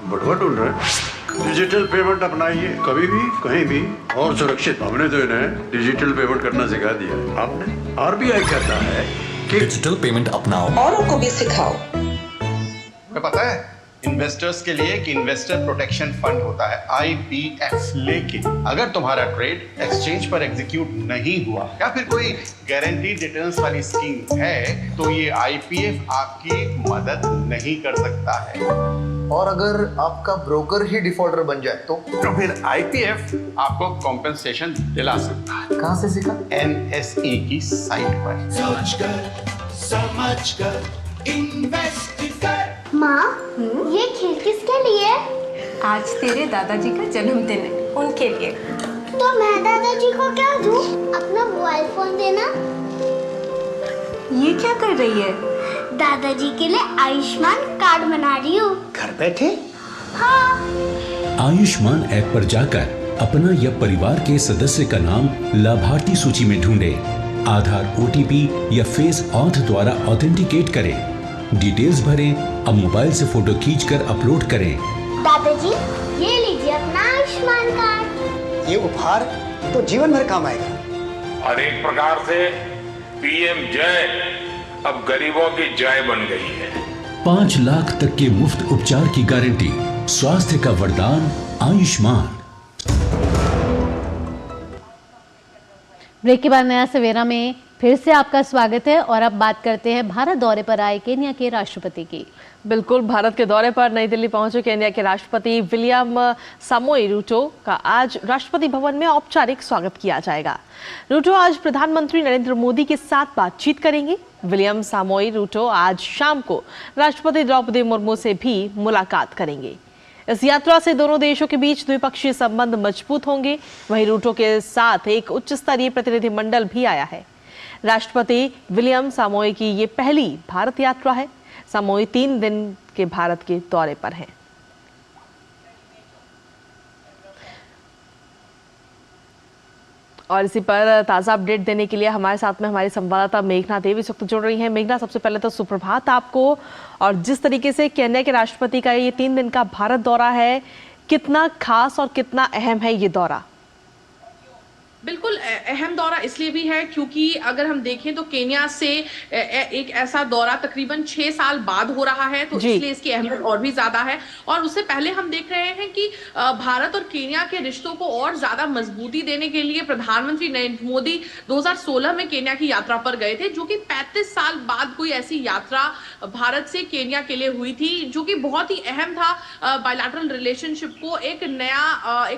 Speaker 15: बटवा ढूंढ रहे? डिजिटल पेमेंट अपनाइए, कभी भी कहीं भी और सुरक्षित। हमने तो इन्हें डिजिटल पेमेंट करना सिखा दिया है। आपने? आरबीआई कहता है कि
Speaker 16: डिजिटल पेमेंट अपनाओ, औरों को भी सिखाओ।
Speaker 7: तुम्हें पता है इन्वेस्टर्स के लिए एक इन्वेस्टर प्रोटेक्शन फंड होता है, IPF। लेकिन अगर तुम्हारा ट्रेड एक्सचेंज पर एग्जीक्यूट नहीं हुआ या फिर कोई गारंटीड रिटर्न्स वाली स्कीम है तो ये IPF आपकी मदद नहीं कर सकता है।
Speaker 6: और अगर आपका ब्रोकर ही डिफॉल्टर बन जाए तो
Speaker 7: फिर IPF आपको कॉम्पेंसेशन दिला सकता है।
Speaker 6: कहां से सीखा?
Speaker 7: NSE की साइट पर।
Speaker 8: सोचकर समझकर इन्वेस्ट कर।
Speaker 17: माँ, ये खेल किसके लिए?
Speaker 18: आज तेरे दादाजी का जन्मदिन है, उनके लिए।
Speaker 17: तो मैं दादाजी को क्या दूँ? अपना मोबाइल फोन देना।
Speaker 18: ये क्या कर रही है?
Speaker 17: दादाजी के लिए आयुष्मान कार्ड बना रही हूँ।
Speaker 6: घर बैठे?
Speaker 17: हाँ।
Speaker 19: आयुष्मान ऐप पर जाकर अपना या परिवार के सदस्य का नाम लाभार्थी सूची में ढूंढे, आधार, OTP या फेस ऑथ द्वारा ऑथेंटिकेट करें, डिटेल्स भरें, अब मोबाइल से फोटो खींचकर अपलोड करें।
Speaker 17: दादाजी, ये लीजिए अपना आयुष्मान कार्ड।
Speaker 6: ये उपहार तो जीवन भर काम आएगा।
Speaker 20: और एक प्रकार से PM जय अब गरीबों की जय बन गई है।
Speaker 19: 5 लाख तक के मुफ्त उपचार की गारंटी, स्वास्थ्य का वरदान आयुष्मान।
Speaker 3: ब्रेक के बाद नया सवेरा में फिर से आपका स्वागत है और अब बात करते हैं भारत दौरे पर आए केन्या के राष्ट्रपति की।
Speaker 2: बिल्कुल, भारत के दौरे पर नई दिल्ली पहुंचे केन्या के राष्ट्रपति विलियम सामोई रूटो का आज राष्ट्रपति भवन में औपचारिक स्वागत किया जाएगा। रूटो आज प्रधानमंत्री नरेंद्र मोदी के साथ बातचीत करेंगे। विलियम सामोई रूटो आज शाम को राष्ट्रपति द्रौपदी मुर्मू से भी मुलाकात करेंगे। इस यात्रा से दोनों देशों के बीच द्विपक्षीय संबंध मजबूत होंगे। वहीं रूटो के साथ एक उच्च स्तरीय प्रतिनिधिमंडल भी आया है। राष्ट्रपति विलियम सामोई की ये पहली भारत यात्रा है। सामोई 3 दिन के भारत के दौरे पर हैं। और इसी पर ताज़ा अपडेट देने के लिए हमारे साथ में हमारी संवाददाता मेघना देवी इस वक्त जुड़ रही हैं। मेघना, सबसे पहले तो सुप्रभात आपको। और जिस तरीके से केन्या के राष्ट्रपति का ये 3 दिन का भारत दौरा है, कितना खास और कितना अहम है ये दौरा?
Speaker 21: बिल्कुल अहम दौरा इसलिए भी है क्योंकि अगर हम देखें तो केन्या से एक ऐसा दौरा तकरीबन 6 साल बाद हो रहा है, तो इसलिए इसकी अहमियत और भी ज्यादा है। और उससे पहले हम देख रहे हैं कि भारत और केन्या के रिश्तों को और ज्यादा मजबूती देने के लिए प्रधानमंत्री नरेंद्र मोदी 2016 में केन्या की यात्रा पर गए थे, जो कि 35 साल बाद कोई ऐसी यात्रा भारत से केन्या के लिए हुई थी, जो कि बहुत ही अहम था बायलैटरल रिलेशनशिप को एक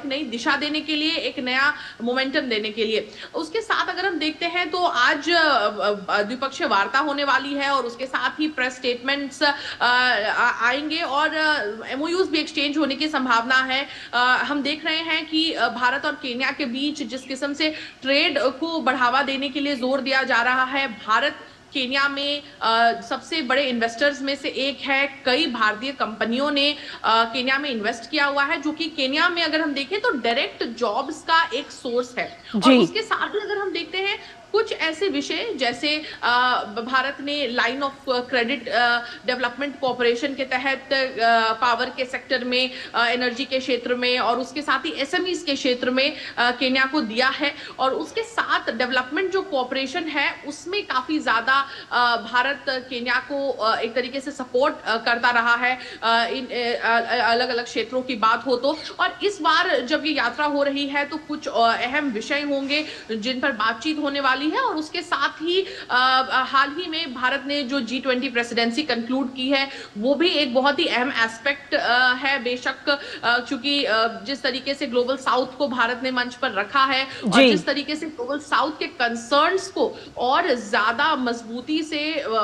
Speaker 21: नई दिशा देने के लिए, एक नया मोमेंटम देने के लिए। उसके साथ अगर हम देखते हैं तो आज द्विपक्षीय वार्ता होने वाली है और उसके साथ ही प्रेस स्टेटमेंट्स आएंगे और एमओयूज भी एक्सचेंज होने की संभावना है। हम देख रहे हैं कि भारत और केन्या के बीच जिस किस्म से ट्रेड को बढ़ावा देने के लिए जोर दिया जा रहा है, भारत केन्या में सबसे बड़े इन्वेस्टर्स में से एक है। कई भारतीय कंपनियों ने केन्या में इन्वेस्ट किया हुआ है, जो कि केन्या में अगर हम देखें तो डायरेक्ट जॉब्स का एक सोर्स है। और उसके साथ ही अगर हम देखते हैं कुछ ऐसे विषय जैसे भारत ने line of credit development cooperation के तहत पावर के सेक्टर में, एनर्जी के क्षेत्र में और उसके साथ ही एसएमईज के क्षेत्र में केन्या को दिया है। और उसके साथ डेवलपमेंट जो कोऑपरेशन है उसमें काफी ज्यादा भारत केन्या को एक तरीके से सपोर्ट करता रहा है इन अलग अलग क्षेत्रों की बात हो तो। और इस बार जब ये यात्रा हो रही है तो कुछ अहम विषय होंगे जिन पर बातचीत होने वाली है। और उसके साथ ही हाल ही में भारत ने जो G20 प्रेसिडेंसी कंक्लूड की है वो भी एक बहुत ही अहम एस्पेक्ट है। बेशक क्योंकि जिस तरीके से ग्लोबल साउथ को भारत ने मंच पर रखा है और जिस तरीके से ग्लोबल साउथ के कंसर्न्स को और ज्यादा मजबूती से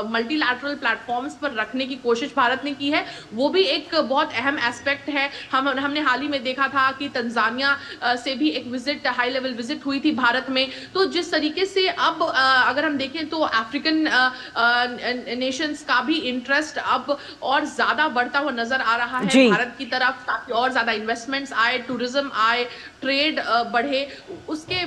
Speaker 21: मल्टीलैटरल प्लेटफॉर्म्स पर रखने की कोशिश भारत ने की है, वो भी एक बहुत अहम एस्पेक्ट है। हमने हाल ही में देखा था कि तंजानिया से भी एक विजिट, हाई लेवल विजिट हुई थी भारत में। तो जिस तरीके से अब अगर हम देखें तो अफ्रीकन नेशंस का भी इंटरेस्ट अब और ज्यादा बढ़ता हुआ नजर आ रहा है भारत की तरफ, ताकि और ज्यादा इन्वेस्टमेंट्स आए, टूरिज्म आए, ट्रेड बढ़े, उसके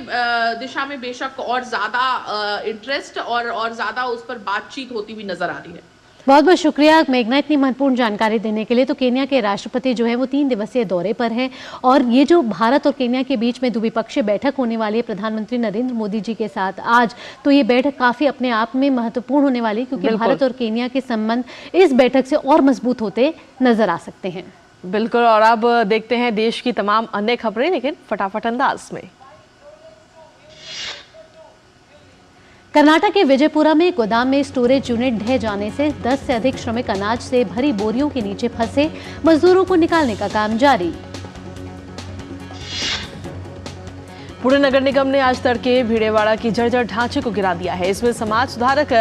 Speaker 21: दिशा में बेशक और ज्यादा इंटरेस्ट और ज्यादा उस पर बातचीत होती हुई नजर आ रही है।
Speaker 3: बहुत बहुत शुक्रिया मेघना इतनी महत्वपूर्ण जानकारी देने के लिए। तो केन्या के राष्ट्रपति जो है वो 3 दिवसीय दौरे पर हैं और ये जो भारत और केन्या के बीच में द्विपक्षीय बैठक होने वाली है प्रधानमंत्री नरेंद्र मोदी जी के साथ आज, तो ये बैठक काफ़ी अपने आप में महत्वपूर्ण होने वाली है क्योंकि भारत और केन्या के संबंध इस बैठक से और मजबूत होते नजर आ सकते हैं।
Speaker 2: बिल्कुल। और अब देखते हैं देश की तमाम अन्य खबरें, लेकिन फटाफट अंदाज में।
Speaker 3: कर्नाटक के विजयपुरा में गोदाम में स्टोरेज यूनिट ढह जाने से 10 से अधिक श्रमिक अनाज से भरी बोरियों के नीचे फंसे, मजदूरों को निकालने का काम जारी।
Speaker 2: पुणे नगर निगम ने आज तड़के भीड़ेवाड़ा की जर्जर ढांचे को गिरा दिया है। इसमें समाज सुधारक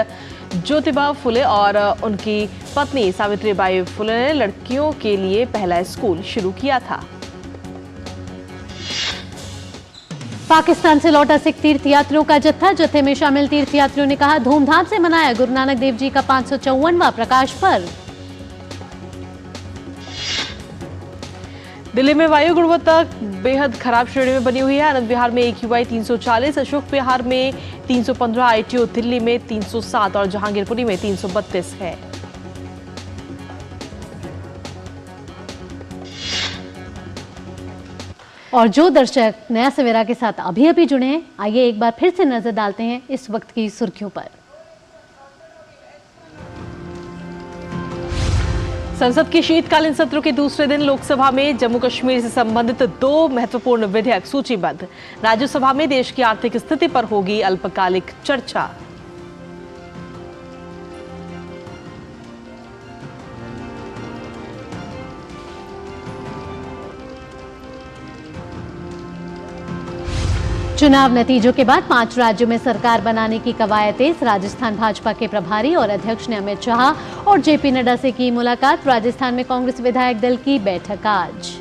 Speaker 2: ज्योतिबा फुले और उनकी पत्नी सावित्रीबाई फुले ने लड़कियों के लिए पहला स्कूल शुरू किया था।
Speaker 3: पाकिस्तान से लौटा सिख तीर्थयात्रियों का जत्थे में शामिल तीर्थयात्रियों ने कहा, धूमधाम से मनाया गुरु नानक देव जी का 554वां प्रकाश पर्व।
Speaker 2: दिल्ली में वायु गुणवत्ता बेहद खराब श्रेणी में बनी हुई है। आनंद विहार में AQI 340, अशोक विहार में 315, ITO दिल्ली में 307 और जहांगीरपुरी में 332 है।
Speaker 3: और जो दर्शक नया सवेरा के साथ अभी जुड़े हैं, आइए एक बार फिर से नजर डालते हैं इस वक्त की सुर्खियों पर।
Speaker 2: संसद के शीतकालीन सत्र के दूसरे दिन लोकसभा में जम्मू कश्मीर से संबंधित 2 महत्वपूर्ण विधेयक सूचीबद्ध। राज्यसभा में देश की आर्थिक स्थिति पर होगी अल्पकालिक चर्चा।
Speaker 3: चुनाव नतीजों के बाद 5 राज्यों में सरकार बनाने की कवायद तेज। राजस्थान भाजपा के प्रभारी और अध्यक्ष ने अमित शाह और जेपी नड्डा से की मुलाकात। राजस्थान में कांग्रेस विधायक दल की बैठक आज।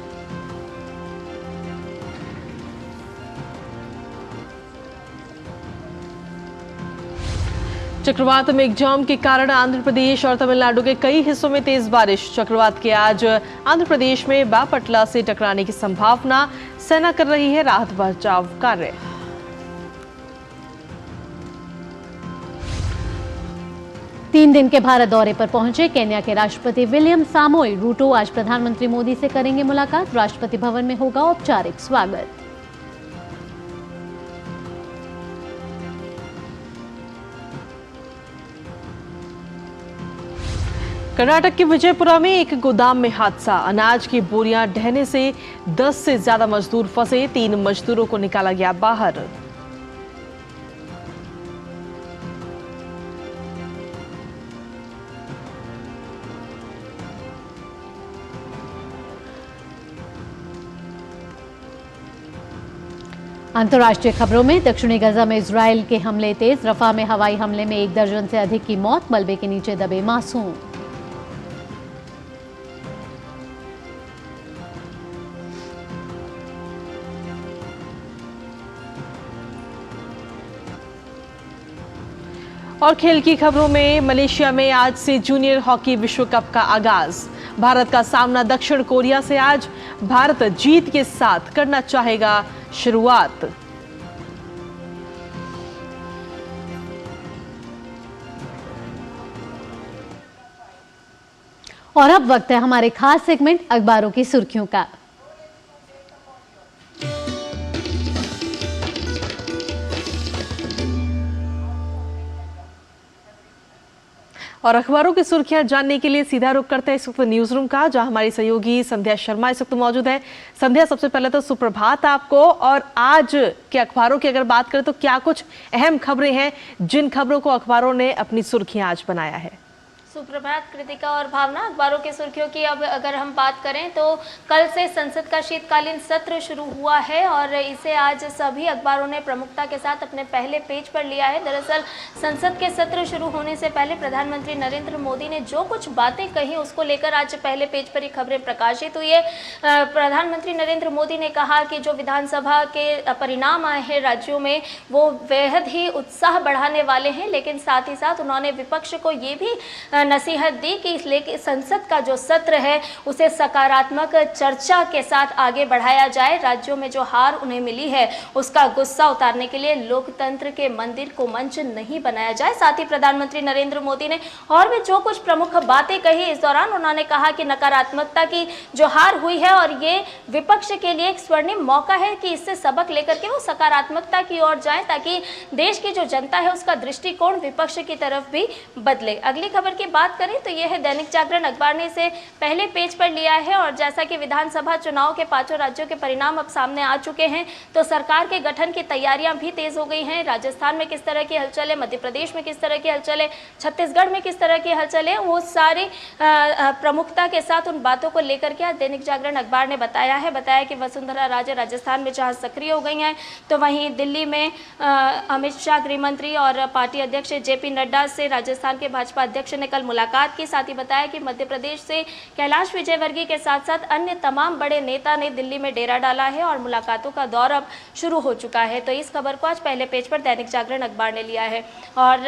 Speaker 2: चक्रवात मेघजॉम के कारण आंध्र प्रदेश और तमिलनाडु के कई हिस्सों में तेज बारिश। चक्रवात के आज आंध्र प्रदेश में बापटला से टकराने की संभावना। सेना कर रही है राहत बचाव कार्य।
Speaker 3: तीन दिन के भारत दौरे पर पहुंचे केन्या के राष्ट्रपति विलियम सामोई रूटो आज प्रधानमंत्री मोदी से करेंगे मुलाकात। राष्ट्रपति भवन में होगा औपचारिक स्वागत।
Speaker 2: कर्नाटक के विजयपुरा में एक गोदाम में हादसा। अनाज की बोरियां ढहने से 10 से ज्यादा मजदूर फंसे। 3 मजदूरों को निकाला गया बाहर।
Speaker 3: अंतर्राष्ट्रीय खबरों में दक्षिणी गजा में इजरायल के हमले तेज। रफा में हवाई हमले में 1 दर्जन से अधिक की मौत। मलबे के नीचे दबे मासूम।
Speaker 2: और खेल की खबरों में मलेशिया में आज से जूनियर हॉकी विश्व कप का आगाज। भारत का सामना दक्षिण कोरिया से आज। भारत जीत के साथ करना चाहेगा शुरुआत।
Speaker 3: और अब वक्त है हमारे खास सेगमेंट अखबारों की सुर्खियों का।
Speaker 2: और अखबारों की सुर्खियां जानने के लिए सीधा रुख करते हैं इस वक्त न्यूज रूम का, जहां हमारी सहयोगी संध्या शर्मा इस वक्त मौजूद है। संध्या, सबसे पहले तो सुप्रभात आपको। और आज के अखबारों की अगर बात करें तो क्या कुछ अहम खबरें हैं जिन खबरों को अखबारों ने अपनी सुर्खियां आज बनाया है?
Speaker 1: सुप्रभात कृतिका और भावना। अखबारों की सुर्खियों की अब अगर हम बात करें तो कल से संसद का शीतकालीन सत्र शुरू हुआ है और इसे आज सभी अखबारों ने प्रमुखता के साथ अपने पहले पेज पर लिया है। दरअसल संसद के सत्र शुरू होने से पहले प्रधानमंत्री नरेंद्र मोदी ने जो कुछ बातें कही उसको लेकर आज पहले पेज पर ही खबरें प्रकाशित हुई है। प्रधानमंत्री नरेंद्र मोदी ने कहा कि जो विधानसभा के परिणाम आए हैं राज्यों में वो बेहद ही उत्साह बढ़ाने वाले हैं, लेकिन साथ ही साथ उन्होंने विपक्ष को ये भी नसीहत दी कि इसलिए संसद का जो सत्र है उसे सकारात्मक चर्चा के साथ आगे बढ़ाया जाए। राज्यों में जो हार उन्हें मिली है उसका गुस्सा उतारने के लिए लोकतंत्र के मंदिर को मंच नहीं बनाया जाए। साथ ही प्रधानमंत्री नरेंद्र मोदी ने और भी जो कुछ प्रमुख बातें कही इस दौरान, उन्होंने कहा कि नकारात्मकता की जो हार हुई है और ये विपक्ष के लिए एक स्वर्णिम मौका है कि इससे सबक लेकर के वो सकारात्मकता की ओर जाए ताकि देश की जो जनता है उसका दृष्टिकोण विपक्ष की तरफ भी बदले। अगली खबर की बात करें तो यह है दैनिक जागरण अखबार ने इसे पहले पेज पर लिया है और जैसा कि विधानसभा चुनाव के 5 राज्यों के परिणाम अब सामने आ चुके हैं तो सरकार के गठन की तैयारियां भी तेज हो गई हैं। राजस्थान में किस तरह की हलचल है, मध्य प्रदेश में किस तरह की हलचल है, छत्तीसगढ़ में किस तरह की हलचल है, वो सारी प्रमुखता के साथ उन बातों को लेकर के दैनिक जागरण अखबार ने बताया कि वसुंधरा राजे राजस्थान में जहां सक्रिय हो गई हैं तो वहीं दिल्ली में अमित शाह गृह मंत्री और पार्टी अध्यक्ष जेपी नड्डा से राजस्थान के भाजपा अध्यक्ष ने कल मुलाकात की। साथ ही बताया कि मध्य प्रदेश से कैलाश विजयवर्गीय के साथ साथ अन्य तमाम बड़े नेता ने दिल्ली में डेरा डाला है और मुलाकातों का दौर अब शुरू हो चुका है। तो इस खबर को आज पहले पेज पर दैनिक जागरण अखबार ने लिया है। और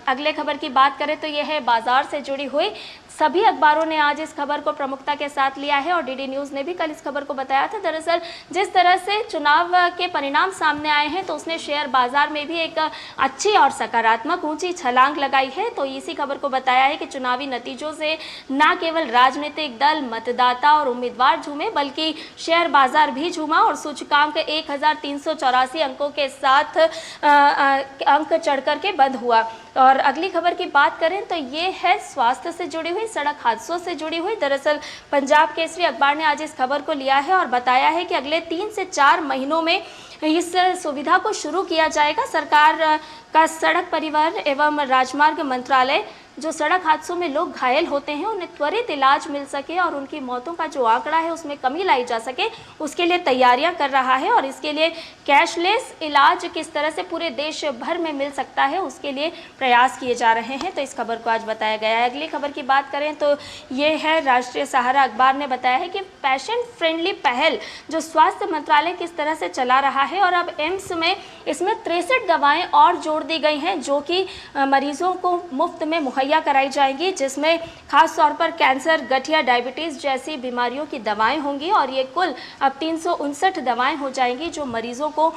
Speaker 1: अगले खबर की बात करें तो यह है बाजार से जुड़ी हुई। सभी अखबारों ने आज इस खबर को प्रमुखता के साथ लिया है और डीडी न्यूज़ ने भी कल इस खबर को बताया था। दरअसल जिस तरह से चुनाव के परिणाम सामने आए हैं तो उसने शेयर बाजार में भी एक अच्छी और सकारात्मक ऊंची छलांग लगाई है। तो इसी खबर को बताया है कि चुनावी नतीजों से न केवल राजनीतिक दल, मतदाता और उम्मीदवार झूमे बल्कि शेयर बाजार भी झूमा और सूचकांक 1384 अंकों के साथ अंक चढ़ करके बंद हुआ। और अगली खबर की बात करें तो ये है स्वास्थ्य से जुड़ी हुई। हुई सड़क हादसों से जुड़ी हुई। दरअसल पंजाब केसरी अखबार ने आज इस खबर को लिया है और बताया है कि अगले 3 से 4 महीनों में इस सुविधा को शुरू किया जाएगा। सरकार का सड़क परिवहन एवं राजमार्ग मंत्रालय जो सड़क हादसों में लोग घायल होते हैं उन्हें त्वरित इलाज मिल सके और उनकी मौतों का जो आंकड़ा है उसमें कमी लाई जा सके, उसके लिए तैयारियां कर रहा है। और इसके लिए कैशलेस इलाज किस तरह से पूरे देश भर में मिल सकता है उसके लिए प्रयास किए जा रहे हैं। तो इस खबर को आज बताया गया है। अगली खबर की बात करें तो ये है, राष्ट्रीय सहारा अखबार ने बताया है कि पेशेंट फ्रेंडली पहल जो स्वास्थ्य मंत्रालय किस तरह से चला रहा है और अब एम्स में इसमें 63 दवाएं और जोड़ दी गई हैं जो कि मरीजों को मुफ्त में मुहैया कराई जाएंगी, जिसमें खास तौर पर कैंसर, गठिया, डायबिटीज़ जैसी बीमारियों की दवाएं होंगी। और ये कुल अब 359 दवाएं हो जाएंगी जो मरीजों को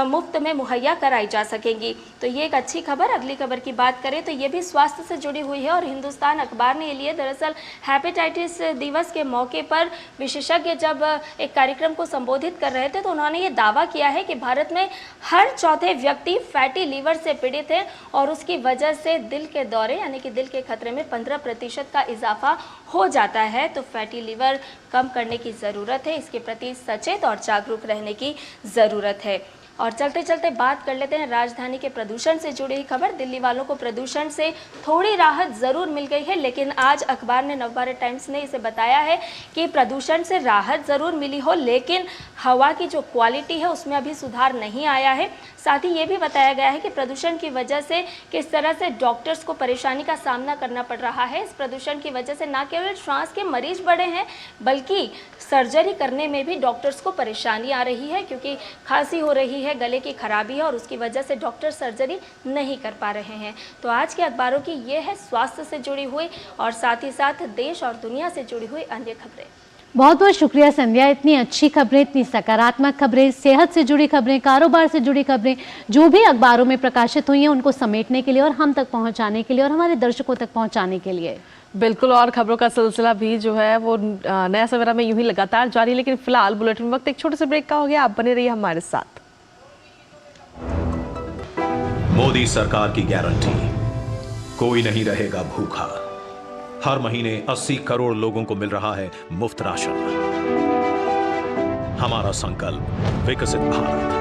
Speaker 1: मुफ्त में मुहैया कराई जा सकेंगी। तो ये एक अच्छी खबर। अगली खबर की बात करें तो ये भी स्वास्थ्य से जुड़ी हुई है और हिंदुस्तान अखबार ने ये लिए। दरअसल हेपेटाइटिस दिवस के मौके पर विशेषज्ञ जब एक कार्यक्रम को संबोधित कर रहे थे तो उन्होंने ये दावा किया है कि भारत में हर चौथे व्यक्ति फैटी लीवर से पीड़ित है और उसकी वजह से दिल के दौरे यानी कि दिल के खतरे में 15% का इजाफा हो जाता है। तो फैटी लीवर कम करने की ज़रूरत है, इसके प्रति सचेत और जागरूक रहने की ज़रूरत है। और चलते चलते बात कर लेते हैं राजधानी के प्रदूषण से जुड़ी हुई खबर। दिल्ली वालों को प्रदूषण से थोड़ी राहत ज़रूर मिल गई है, लेकिन आज अखबार ने नवभारत टाइम्स ने इसे बताया है कि प्रदूषण से राहत ज़रूर मिली हो लेकिन हवा की जो क्वालिटी है उसमें अभी सुधार नहीं आया है। साथ ही ये भी बताया गया है कि प्रदूषण की वजह से किस तरह से डॉक्टर्स को परेशानी का सामना करना पड़ रहा है। इस प्रदूषण की वजह से न केवल श्वास के मरीज बढ़े हैं बल्कि सर्जरी करने में भी डॉक्टर्स को परेशानी आ रही है, क्योंकि खांसी हो रही है, गले की खराबी है और उसकी वजह से डॉक्टर सर्जरी नहीं कर पा रहे हैं। तो आज के अखबारों की ये है स्वास्थ्य से जुड़ी हुई और साथ ही साथ देश और दुनिया से जुड़ी हुई अन्य खबरें।
Speaker 3: बहुत बहुत शुक्रिया संध्या, इतनी अच्छी खबरें, इतनी सकारात्मक खबरें, सेहत से जुड़ी खबरें, कारोबार से जुड़ी खबरें जो भी अखबारों में प्रकाशित हुई हैं उनको समेटने के लिए और हम तक पहुंचाने के लिए और हमारे दर्शकों तक पहुंचाने के लिए।
Speaker 2: बिल्कुल, और खबरों का सिलसिला भी जो है वो नया सवेरा में यूं ही लगातार जारी है, लेकिन फिलहाल बुलेटिन में वक्त एक छोटे से ब्रेक का हो गया। आप बने रहिए हमारे साथ।
Speaker 4: मोदी सरकार की गारंटी, कोई नहीं रहेगा भूखा। हर महीने 80 करोड़ लोगों को मिल रहा है मुफ्त राशन। हमारा संकल्प विकसित भारत।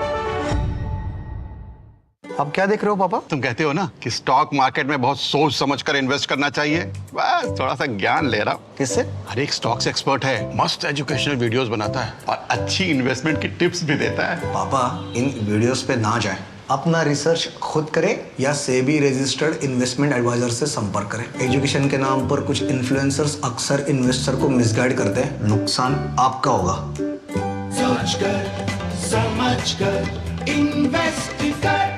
Speaker 7: अब क्या देख रहे हो पापा? तुम कहते हो ना कि स्टॉक मार्केट में बहुत सोच समझ कर इन्वेस्ट करना चाहिए, बस थोड़ा सा ज्ञान ले रहा हूँ। किससे? हर एक स्टॉक्स एक्सपर्ट है, मस्त एजुकेशनल वीडियोस बनाता है और अच्छी इन्वेस्टमेंट की टिप्स भी देता है।
Speaker 6: पापा इन वीडियोस पे ना जाए, अपना रिसर्च खुद करें या सेबी रजिस्टर्ड इन्वेस्टमेंट एडवाइजर से संपर्क करें। एजुकेशन के नाम पर कुछ इन्फ्लुएंसर्स अक्सर इन्वेस्टर को मिसगाइड करते हैं, नुकसान आपका होगा।
Speaker 8: सोचकर समझकर इन्वेस्ट कर।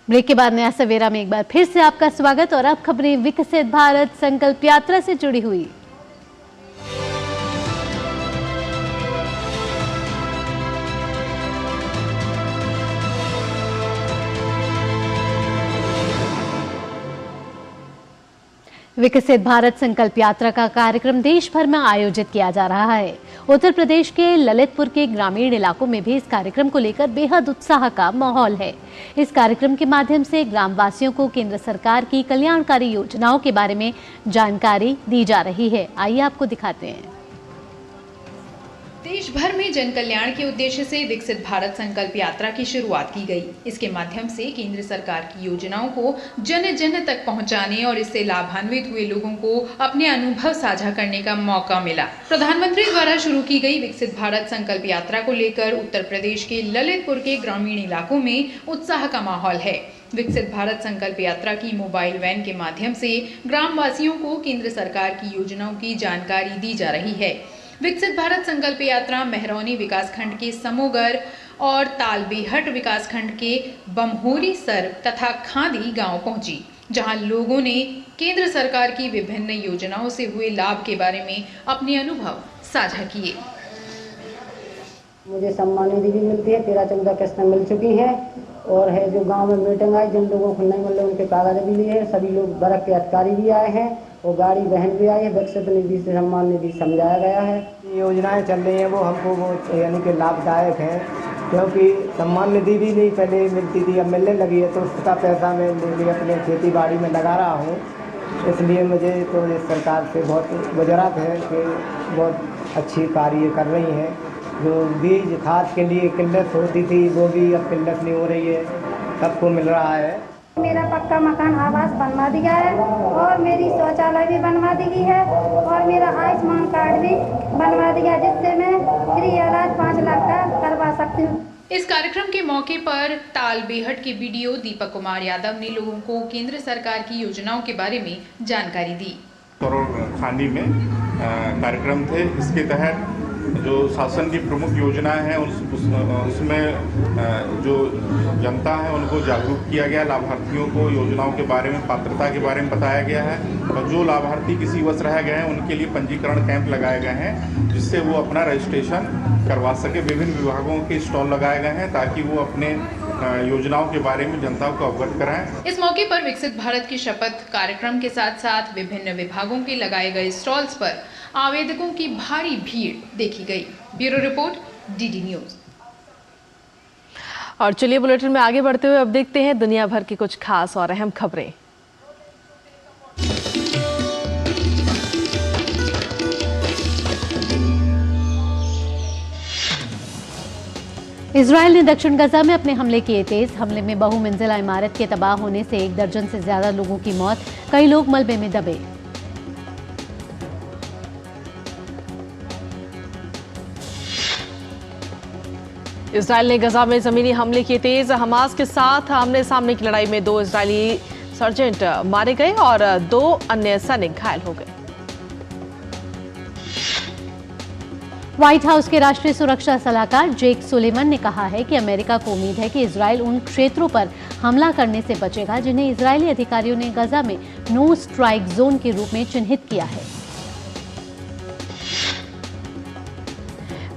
Speaker 3: ब्रेक के बाद नया सवेरा में एक बार फिर से आपका स्वागत और अब खबरें विकसित भारत संकल्प यात्रा से जुड़ी हुई। विकसित भारत संकल्प यात्रा का कार्यक्रम देश भर में आयोजित किया जा रहा है। उत्तर प्रदेश के ललितपुर के ग्रामीण इलाकों में भी इस कार्यक्रम को लेकर बेहद उत्साह का माहौल है। इस कार्यक्रम के माध्यम से ग्रामवासियों को केंद्र सरकार की कल्याणकारी योजनाओं के बारे में जानकारी दी जा रही है। आइए आपको दिखाते हैं।
Speaker 22: देश भर में जन कल्याण के उद्देश्य से विकसित भारत संकल्प यात्रा की शुरुआत की गई। इसके माध्यम से केंद्र सरकार की योजनाओं को जन जन तक पहुंचाने और इससे लाभान्वित हुए लोगों को अपने अनुभव साझा करने का मौका मिला। प्रधानमंत्री द्वारा शुरू की गई विकसित भारत संकल्प यात्रा को लेकर उत्तर प्रदेश के ललितपुर के ग्रामीण इलाकों में उत्साह का माहौल है। विकसित भारत संकल्प यात्रा की मोबाइल वैन के माध्यम से ग्रामवासियों को केंद्र सरकार की योजनाओं की जानकारी दी जा रही है। विकसित भारत संकल्प यात्रा मेहरौनी विकासखंड के समोगर और तालबेहट विकासखंड के बमहोरी सर तथा खादी गांव पहुंची, जहां लोगों ने केंद्र सरकार की विभिन्न योजनाओं से हुए लाभ के बारे में अपने अनुभव साझा किए।
Speaker 23: मुझे सम्मान निधि भी मिलती है, 13-14 किस्तें मिल चुकी हैं और है जो गांव में मीटिंग आई, जिन लोगों को नहीं मिल रहे उनके कागज भी लिए हैं। सभी लोग वर्ग के अधिकारी भी आए हैं और गाड़ी बहन भी आई है। विकसित निधि से सम्मान निधि समझाया गया है। योजनाएं चल रही हैं वो हमको वो यानी कि लाभदायक हैं। क्योंकि सम्मान निधि भी नहीं पहले मिलती थी, अब मिलने लगी है, तो उसका पैसा मैं लेके अपने खेती बाड़ी में लगा रहा हूँ। इसलिए मुझे तो इस सरकार से बहुत गुजरात है कि बहुत अच्छी कार्य कर रही हैं। जो बीज खाद के लिए किल्लत होती थी वो भी अब किल्लत नहीं हो रही है, सबको मिल रहा है।
Speaker 5: मेरा पक्का मकान आवास बनवा दिया है और मेरी शौचालय भी बनवा दी गई है और मेरा आयुष्मान कार्ड भी बनवा दिया, जिससे मैं फ्री इलाज 5 लाख का करवा सकती हूँ।
Speaker 22: इस कार्यक्रम के मौके पर ताल बेहट के बीडीओ दीपक कुमार यादव ने लोगों को केंद्र सरकार की योजनाओं के बारे में जानकारी दी।
Speaker 9: करोड़ खानी में कार्यक्रम थे। इसके तहत जो शासन की प्रमुख योजनाएं हैं उसमें जो जनता है उनको जागरूक किया गया, लाभार्थियों को योजनाओं के बारे में, पात्रता के बारे में बताया गया है और जो लाभार्थी किसी वश रह गए हैं उनके लिए पंजीकरण कैंप लगाए गए हैं, जिससे वो अपना रजिस्ट्रेशन करवा सके। विभिन्न विभागों के स्टॉल लगाए गए हैं ताकि वो अपने योजनाओं के बारे में जनता को अवगत कराएं।
Speaker 22: इस मौके पर विकसित भारत की शपथ कार्यक्रम के साथ साथ विभिन्न विभागों के लगाए गए स्टॉल्स पर आवेदकों की भारी भीड़ देखी गई। Bureau report, DD news.
Speaker 2: और चलिए बुलेटिन में आगे बढ़ते हुए अब देखते हैं दुनिया भर की कुछ खास और अहम खबरें।
Speaker 3: इजराइल ने दक्षिण गजा में अपने हमले किए तेज। हमले में बहुमंजिला इमारत के तबाह होने से 1 दर्जन से ज्यादा लोगों की मौत, कई लोग मलबे में दबे।
Speaker 2: इजराइल ने गजा में जमीनी हमले किए तेज। हमास के साथ आमने सामने की लड़ाई में 2 इजरायली सर्जेंट मारे गए और 2 अन्य सैनिक घायल हो गए।
Speaker 3: व्हाइट हाउस के राष्ट्रीय सुरक्षा सलाहकार जेक सुलेमन ने कहा है कि अमेरिका को उम्मीद है कि इजराइल उन क्षेत्रों पर हमला करने से बचेगा जिन्हें इजरायली अधिकारियों ने गजा में नो स्ट्राइक जोन के रूप में चिन्हित किया है।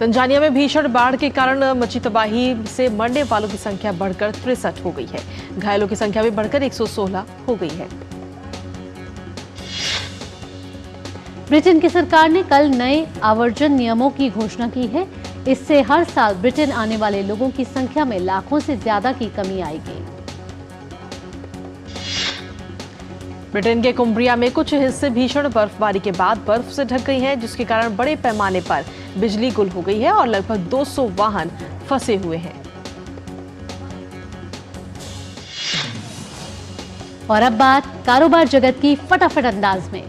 Speaker 2: तंजानिया में भीषण बाढ़ के कारण मची तबाही से मरने वालों की संख्या बढ़कर 63 हो गई है। घायलों की संख्या भी बढ़कर 116 हो गई है।
Speaker 3: ब्रिटेन की सरकार ने कल नए आवर्जन नियमों की घोषणा की है। इससे हर साल ब्रिटेन आने वाले लोगों की संख्या में लाखों से ज्यादा की कमी आएगी।
Speaker 2: ब्रिटेन के कुम्ब्रिया में कुछ हिस्से भीषण बर्फबारी के बाद बर्फ से ढक गई हैं, जिसके कारण बड़े पैमाने पर बिजली गुल हो गई है और लगभग 200 वाहन फंसे हुए हैं।
Speaker 3: और अब बात कारोबार जगत की फटाफट अंदाज में।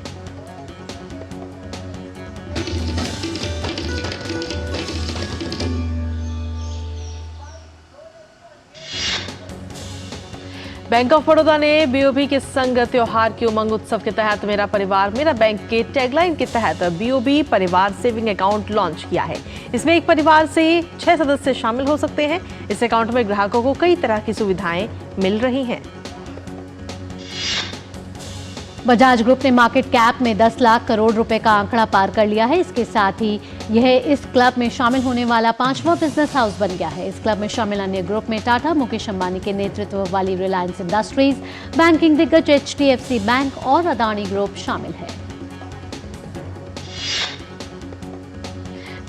Speaker 2: बैंक ऑफ बड़ौदा ने बीओबी के संग त्योहार की उमंग उत्सव के तहत मेरा परिवार मेरा बैंक के टैगलाइन के तहत बीओबी परिवार सेविंग अकाउंट लॉन्च किया है। इसमें एक परिवार से 6 सदस्य शामिल हो सकते हैं। इस अकाउंट में ग्राहकों को कई तरह की सुविधाएं मिल रही हैं।
Speaker 3: बजाज ग्रुप ने मार्केट कैप में 10 लाख करोड़ रुपए का आंकड़ा पार कर लिया है। इसके साथ ही यह इस क्लब में शामिल होने वाला 5वां बिजनेस हाउस बन गया है। इस क्लब में शामिल अन्य ग्रुप में टाटा, मुकेश अंबानी के नेतृत्व वाली रिलायंस इंडस्ट्रीज, बैंकिंग दिग्गज HDFC बैंक और अदानी ग्रुप शामिल है।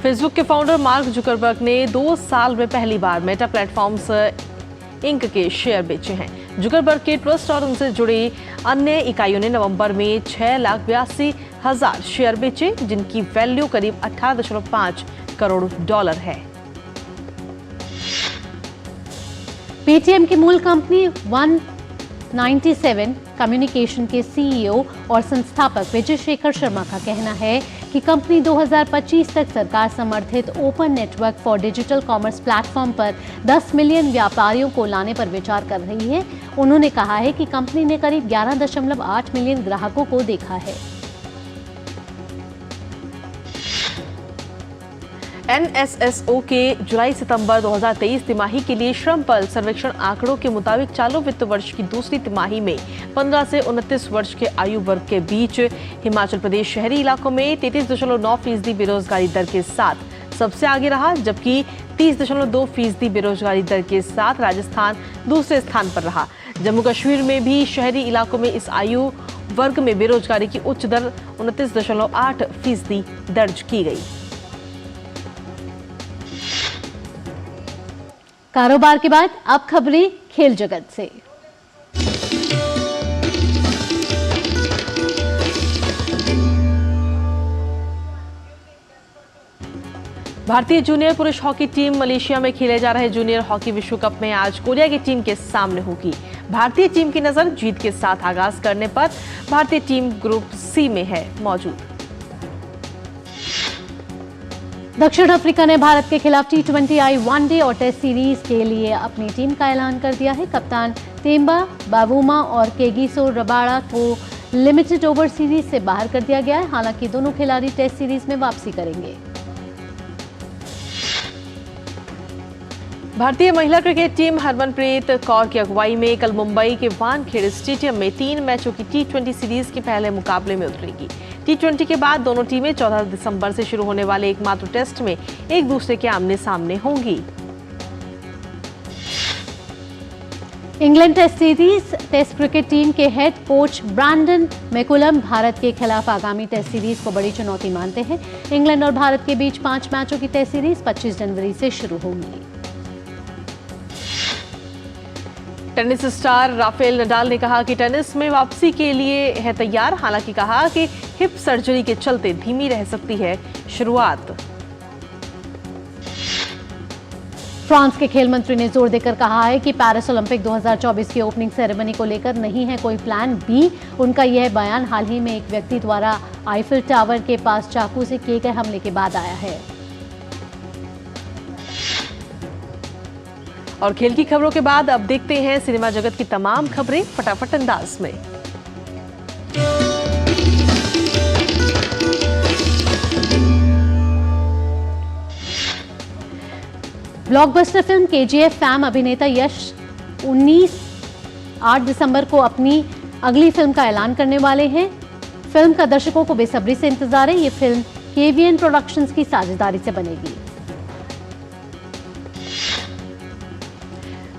Speaker 2: फेसबुक के फाउंडर मार्क जुकरबर्ग ने 2 साल में पहली बार मेटा प्लेटफॉर्म्स इंक के शेयर बेचे हैं। जुकरबर्ग के ट्रस्ट और उनसे जुड़ी अन्य इकाइयों ने नवंबर में 6,82,000 शेयर बेचे, जिनकी वैल्यू करीब $18.5 करोड़ है।
Speaker 3: पेटीएम की मूल कंपनी 197 कम्युनिकेशन के CEO और संस्थापक विजय शेखर शर्मा का कहना है कि कंपनी 2025 तक सरकार समर्थित open network for digital commerce platform पर 10 मिलियन व्यापारियों को लाने पर विचार कर रही है। उन्होंने कहा है कि कंपनी ने करीब 11.8 मिलियन ग्राहकों को देखा है।
Speaker 2: NSSO के जुलाई-सितंबर 2023 तिमाही के लिए श्रम बल सर्वेक्षण आंकड़ों के मुताबिक चालू वित्त वर्ष की दूसरी तिमाही में 15 से 29 वर्ष के आयु वर्ग के बीच हिमाचल प्रदेश शहरी इलाकों में 33.9% बेरोजगारी दर के साथ सबसे आगे रहा, जबकि 30.2% बेरोजगारी दर के साथ राजस्थान दूसरे स्थान पर रहा। जम्मू कश्मीर में भी शहरी इलाकों में इस आयु वर्ग में बेरोजगारी की उच्च दर 29.8% दर्ज की गई।
Speaker 3: कारोबार के बाद अब खबरें खेल जगत से।
Speaker 2: भारतीय जूनियर पुरुष हॉकी टीम मलेशिया में खेले जा रहे जूनियर हॉकी विश्व कप में आज कोरिया की टीम के सामने होगी। भारतीय टीम की नजर जीत के साथ आगाज करने पर भारतीय टीम ग्रुप सी में है मौजूद।
Speaker 3: दक्षिण अफ्रीका ने भारत के खिलाफ T20I वनडे और टेस्ट सीरीज के लिए अपनी टीम का ऐलान कर दिया है। कप्तान तेम्बा बावूमा और केगिसो रबाड़ा को लिमिटेड ओवर सीरीज से बाहर कर दिया गया है। हालांकि दोनों खिलाड़ी टेस्ट सीरीज में वापसी करेंगे।
Speaker 2: भारतीय महिला क्रिकेट टीम हरमनप्रीत कौर की अगुवाई में कल मुंबई के वानखेड़े स्टेडियम में 3 मैचों की T20 सीरीज के पहले मुकाबले में उतरेगी। T20 के बाद दोनों टीमें 14 दिसंबर से शुरू होने वाले एकमात्र टेस्ट में एक दूसरे के आमने सामने होंगी।
Speaker 3: England test series test cricket team के head coach Brendon McCullum Bharat के खिलाफ आगामी टेस्ट सीरीज को बड़ी चुनौती मानते हैं। इंग्लैंड और भारत के बीच 5 मैचों की टेस्ट सीरीज 25 जनवरी से शुरू होंगी।
Speaker 2: टेनिस स्टार राफेल नडाल ने कहा कि टेनिस में वापसी के लिए है तैयार। हालांकि कहा कि हिप सर्जरी के चलते धीमी रह सकती है शुरुआत।
Speaker 3: फ्रांस के खेल मंत्री ने जोर देकर कहा है कि पेरिस ओलंपिक 2024 की ओपनिंग सेरेमनी को लेकर नहीं है कोई प्लान बी। उनका यह बयान हाल ही में एक व्यक्ति द्वारा आईफिल टावर के पास चाकू से किए गए हमले के बाद आया है।
Speaker 2: और खेल की खबरों के बाद अब देखते हैं सिनेमा जगत की तमाम खबरें फटाफट अंदाज में।
Speaker 3: ब्लॉकबस्टर फिल्म KGF फैम अभिनेता यश 8 दिसंबर को अपनी अगली फिल्म का ऐलान करने वाले हैं। फिल्म का दर्शकों को बेसब्री से इंतजार है। ये फिल्म KVN प्रोडक्शंस की साझेदारी से बनेगी।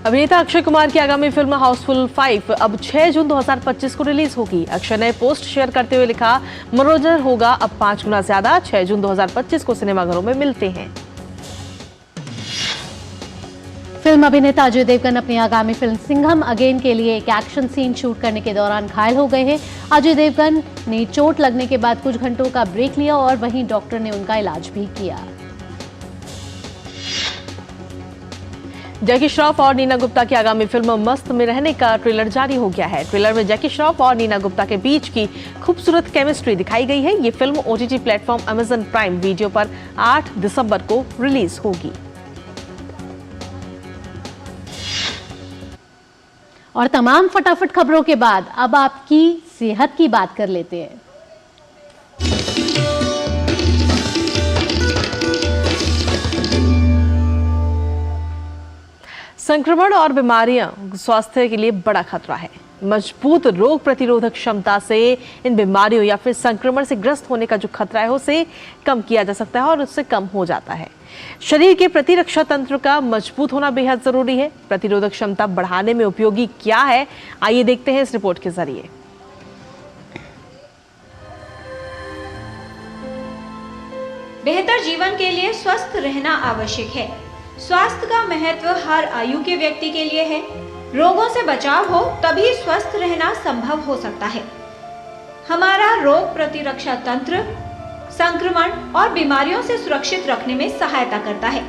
Speaker 2: अभिनेता अक्षय कुमार की आगामी फिल्म हाउसफुल 5 अब 6 जून 2025 को रिलीज होगी। अक्षय ने पोस्ट शेयर करते हुए लिखा, मनोरंजन होगा अब 5 गुना ज्यादा। 6 जून 2025 को सिनेमाघरों में मिलते हैं।
Speaker 3: फिल्म अभिनेता अजय देवगन अपनी आगामी फिल्म सिंघम अगेन के लिए एक एक्शन सीन शूट करने के दौरान घायल हो गए हैं। अजय देवगन ने चोट लगने के बाद कुछ घंटों का ब्रेक लिया और वहीं डॉक्टर ने उनका इलाज भी किया।
Speaker 2: जैकी श्रॉफ और नीना गुप्ता की आगामी फिल्म मस्त में रहने का ट्रेलर जारी हो गया है। ट्रेलर में जैकी श्रॉफ और नीना गुप्ता के बीच की खूबसूरत केमिस्ट्री दिखाई गई है। ये film OTT platform Amazon prime video पर 8 दिसंबर को रिलीज होगी।
Speaker 3: और तमाम फटाफट खबरों के बाद अब आपकी सेहत की बात कर लेते हैं।
Speaker 2: संक्रमण और बीमारियां स्वास्थ्य के लिए बड़ा खतरा है। मजबूत रोग प्रतिरोधक क्षमता से इन बीमारियों या फिर संक्रमण से ग्रस्त होने का जो खतरा है उसे कम किया जा सकता है और उससे कम हो जाता है। शरीर के प्रतिरक्षा तंत्र का मजबूत होना बेहद जरूरी है। प्रतिरोधक क्षमता बढ़ाने में उपयोगी क्या है, आइए देखते हैं इस रिपोर्ट के जरिए।
Speaker 1: बेहतर जीवन के लिए स्वस्थ रहना आवश्यक है। स्वास्थ्य का महत्व हर आयु के व्यक्ति के लिए है। रोगों से बचाव हो तभी स्वस्थ रहना संभव हो सकता है। हमारा रोग प्रतिरक्षा तंत्र संक्रमण और बीमारियों से सुरक्षित रखने में सहायता करता है।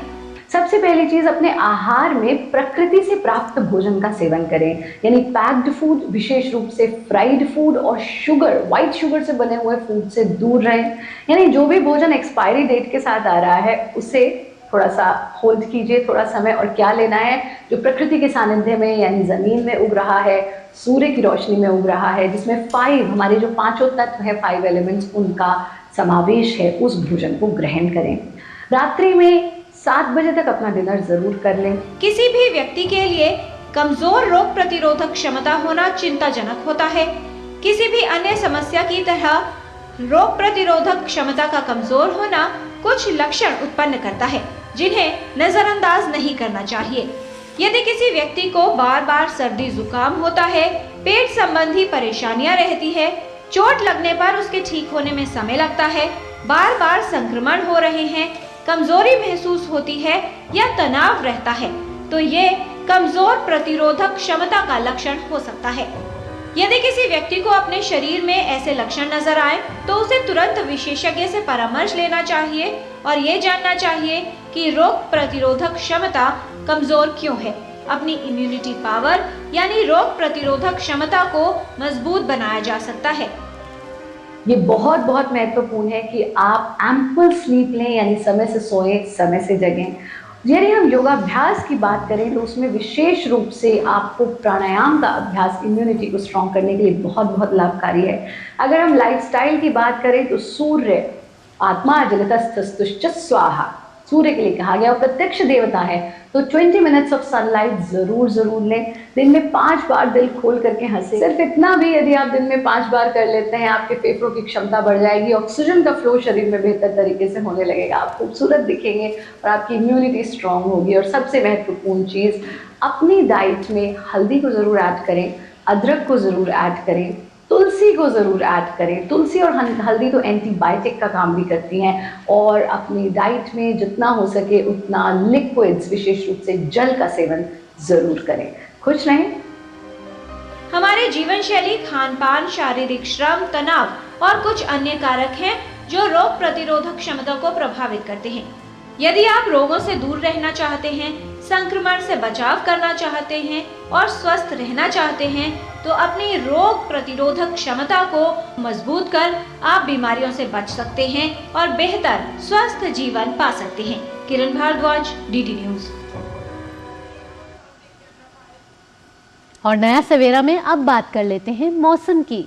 Speaker 10: सबसे पहली चीज, अपने आहार में प्रकृति से प्राप्त भोजन का सेवन करें, यानी पैक्ड फूड, विशेष रूप से फ्राइड फूड और शुगर, व्हाइट शुगर से बने हुए फूड से दूर रहें। यानी जो भी भोजन एक्सपायरी डेट के साथ आ रहा है उसे थोड़ा सा होल्ड कीजिए, थोड़ा समय। और क्या लेना है, जो प्रकृति के सानिध्य में यानी जमीन में उग रहा है, सूर्य की रोशनी में उग रहा है, जिसमें 5 हमारे जो 5 तत्व है, 5 एलिमेंट्स, उनका समावेश है, उस भोजन को ग्रहण करें। रात्रि में 7 बजे तक अपना डिनर जरूर कर लें।
Speaker 1: किसी भी व्यक्ति के लिए कमजोर रोग प्रतिरोधक क्षमता होना चिंताजनक होता है। किसी भी अन्य समस्या की तरह रोग प्रतिरोधक क्षमता का कमजोर होना कुछ लक्षण उत्पन्न करता है जिन्हें नजरअंदाज नहीं करना चाहिए। यदि किसी व्यक्ति को बार बार सर्दी जुकाम होता है, पेट संबंधी परेशानियां रहती है, चोट लगने पर उसके ठीक होने में समय लगता है, बार बार संक्रमण हो रहे हैं, कमजोरी महसूस होती है या तनाव रहता है,
Speaker 11: तो ये कमजोर प्रतिरोधक क्षमता का लक्षण हो सकता है। यदि किसी व्यक्ति को अपने शरीर में ऐसे लक्षण नजर आए तो उसे तुरंत विशेषज्ञ से परामर्श लेना चाहिए और ये जानना चाहिए कि रोग प्रतिरोधक क्षमता कमजोर क्यों है। अपनी इम्यूनिटी पावर यानी रोग प्रतिरोधक क्षमता को मजबूत बनाया जा सकता है।
Speaker 10: ये बहुत बहुत महत्वपूर्ण है कि आप एम्पल स्लीप लें, यानी समय से सोएं, समय से जगें। यदि हम योगाभ्यास की बात करें तो उसमें विशेष रूप से आपको प्राणायाम का अभ्यास इम्यूनिटी को स्ट्रॉन्ग करने के लिए बहुत बहुत लाभकारी है। अगर हम लाइफस्टाइल की बात करें तो सूर्य आत्मा जलतस्थस्तुश्च स्वाहा, सूर्य के लिए कहा गया और प्रत्यक्ष देवता है, तो 20 मिनट्स ऑफ सनलाइट जरूर लें। दिन में 5 बार दिल खोल करके हंसे। सिर्फ इतना भी यदि आप दिन में 5 बार कर लेते हैं, आपके फेफड़ों की क्षमता बढ़ जाएगी, ऑक्सीजन का फ्लो शरीर में बेहतर तरीके से होने लगेगा, आप खूबसूरत दिखेंगे और आपकी इम्यूनिटी स्ट्रांग होगी। और सबसे महत्वपूर्ण चीज़, अपनी डाइट में हल्दी को ज़रूर ऐड करें, अदरक को ज़रूर ऐड करें, तुलसी को ज़रूर ऐड करें। तुलसी और हल्दी तो एंटीबायोटिक का काम भी करती हैं। और अपनी डाइट में जितना हो सके उतना लिक्विड्स, विशेष रूप से जल का सेवन ज़रूर करें। खुश रहें।
Speaker 11: हमारे जीवन शैली, खान पान, शारीरिक श्रम, तनाव और कुछ अन्य कारक हैं जो रोग प्रतिरोधक क्षमता को प्रभावित करते हैं। यदि आप रोगों से दूर रहना चाहते हैं, संक्रमण से बचाव करना चाहते हैं और स्वस्थ रहना चाहते हैं तो अपनी रोग प्रतिरोधक क्षमता को मजबूत कर आप बीमारियों से बच सकते हैं और बेहतर स्वस्थ जीवन पा सकते हैं। किरण भारद्वाज, डीडी न्यूज।
Speaker 3: और नया सवेरा में अब बात कर लेते हैं मौसम की।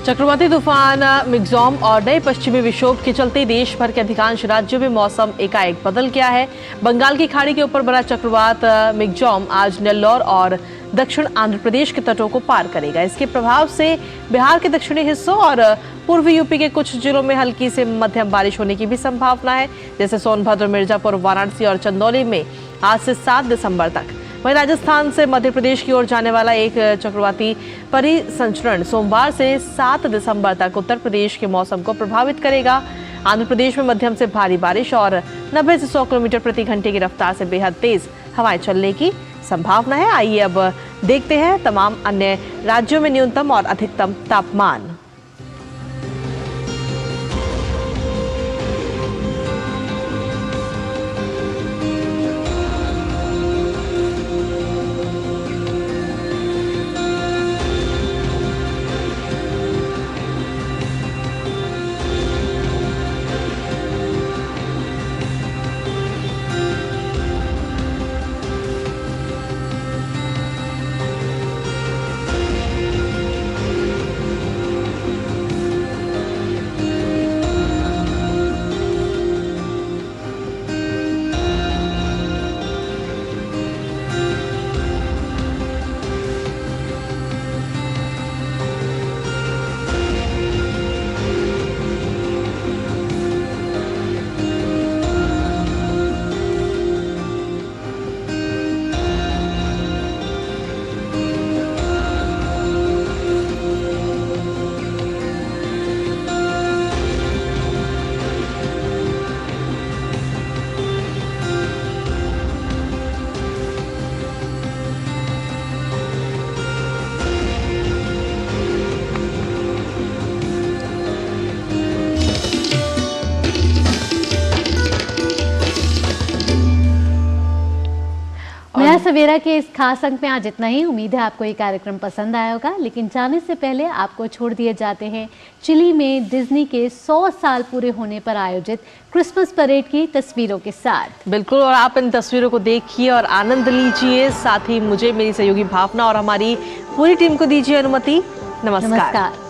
Speaker 2: चक्रवाती तूफान मिग्जॉम और नए पश्चिमी विक्षोभ के चलते देश भर के अधिकांश राज्यों में मौसम एकाएक बदल गया है। बंगाल की खाड़ी के ऊपर बना चक्रवात मिग्जॉम आज नेल्लौर और दक्षिण आंध्र प्रदेश के तटों को पार करेगा। इसके प्रभाव से बिहार के दक्षिणी हिस्सों और पूर्वी यूपी के कुछ जिलों में हल्की से मध्यम बारिश होने की भी संभावना है, जैसे सोनभद्र, मिर्जापुर, वाराणसी और चंदौली में आज से 7 दिसंबर तक। वहीं राजस्थान से मध्य प्रदेश की ओर जाने वाला एक चक्रवाती परिसंचरण सोमवार से 7 दिसंबर तक उत्तर प्रदेश के मौसम को प्रभावित करेगा। आंध्र प्रदेश में मध्यम से भारी बारिश और 90 से 100 किलोमीटर प्रति घंटे की रफ्तार से बेहद तेज हवाएं चलने की संभावना है। आइए अब देखते हैं तमाम अन्य राज्यों में न्यूनतम और अधिकतम तापमान। सवेरा के इस खास अंक में आज इतना ही। उम्मीद है आपको ये कार्यक्रम पसंद आया होगा, लेकिन जाने से पहले आपको छोड़ दिए जाते हैं चिली में डिज्नी के 100 साल पूरे होने पर आयोजित क्रिसमस परेड की तस्वीरों के साथ। बिल्कुल, और आप इन तस्वीरों को देखिए और आनंद लीजिए। साथ ही मुझे, मेरी सहयोगी भावना और हमारी पूरी टीम को दीजिए अनुमति। नमस्कार।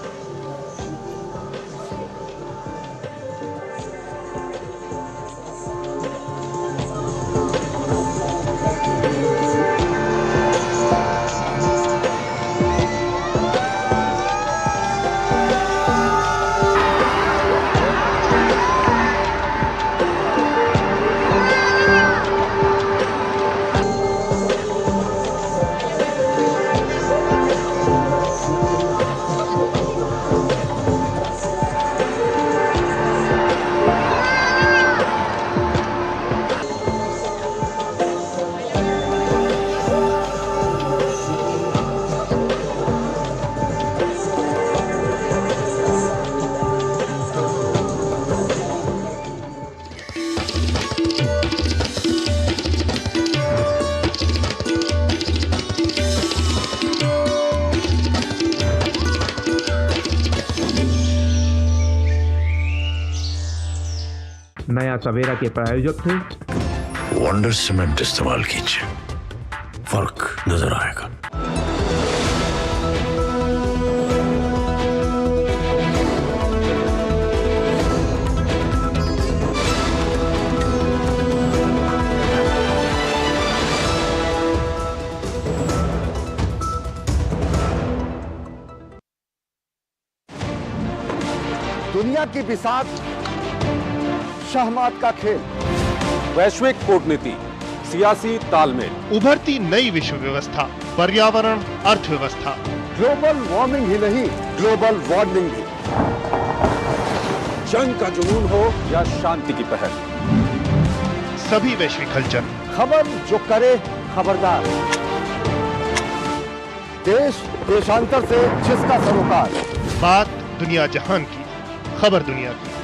Speaker 12: सवेरा के प्रायोजक थे
Speaker 15: वंडर सीमेंट इस्तेमाल कीजिए, फर्क नजर आएगा।
Speaker 13: दुनिया की बिसात, शहमात का खेल,
Speaker 14: वैश्विक कूटनीति, सियासी तालमेल,
Speaker 24: उभरती नई विश्व व्यवस्था, पर्यावरण अर्थव्यवस्था,
Speaker 13: ग्लोबल वार्मिंग ही नहीं ग्लोबल वार्निंग भी,
Speaker 14: जंग का जुनून हो या शांति की पहल,
Speaker 24: सभी वैश्विक हलचल,
Speaker 13: खबर जो करे खबरदार, देश देशांतर से जिसका सरोकार,
Speaker 24: बात दुनिया जहान की, खबर दुनिया की।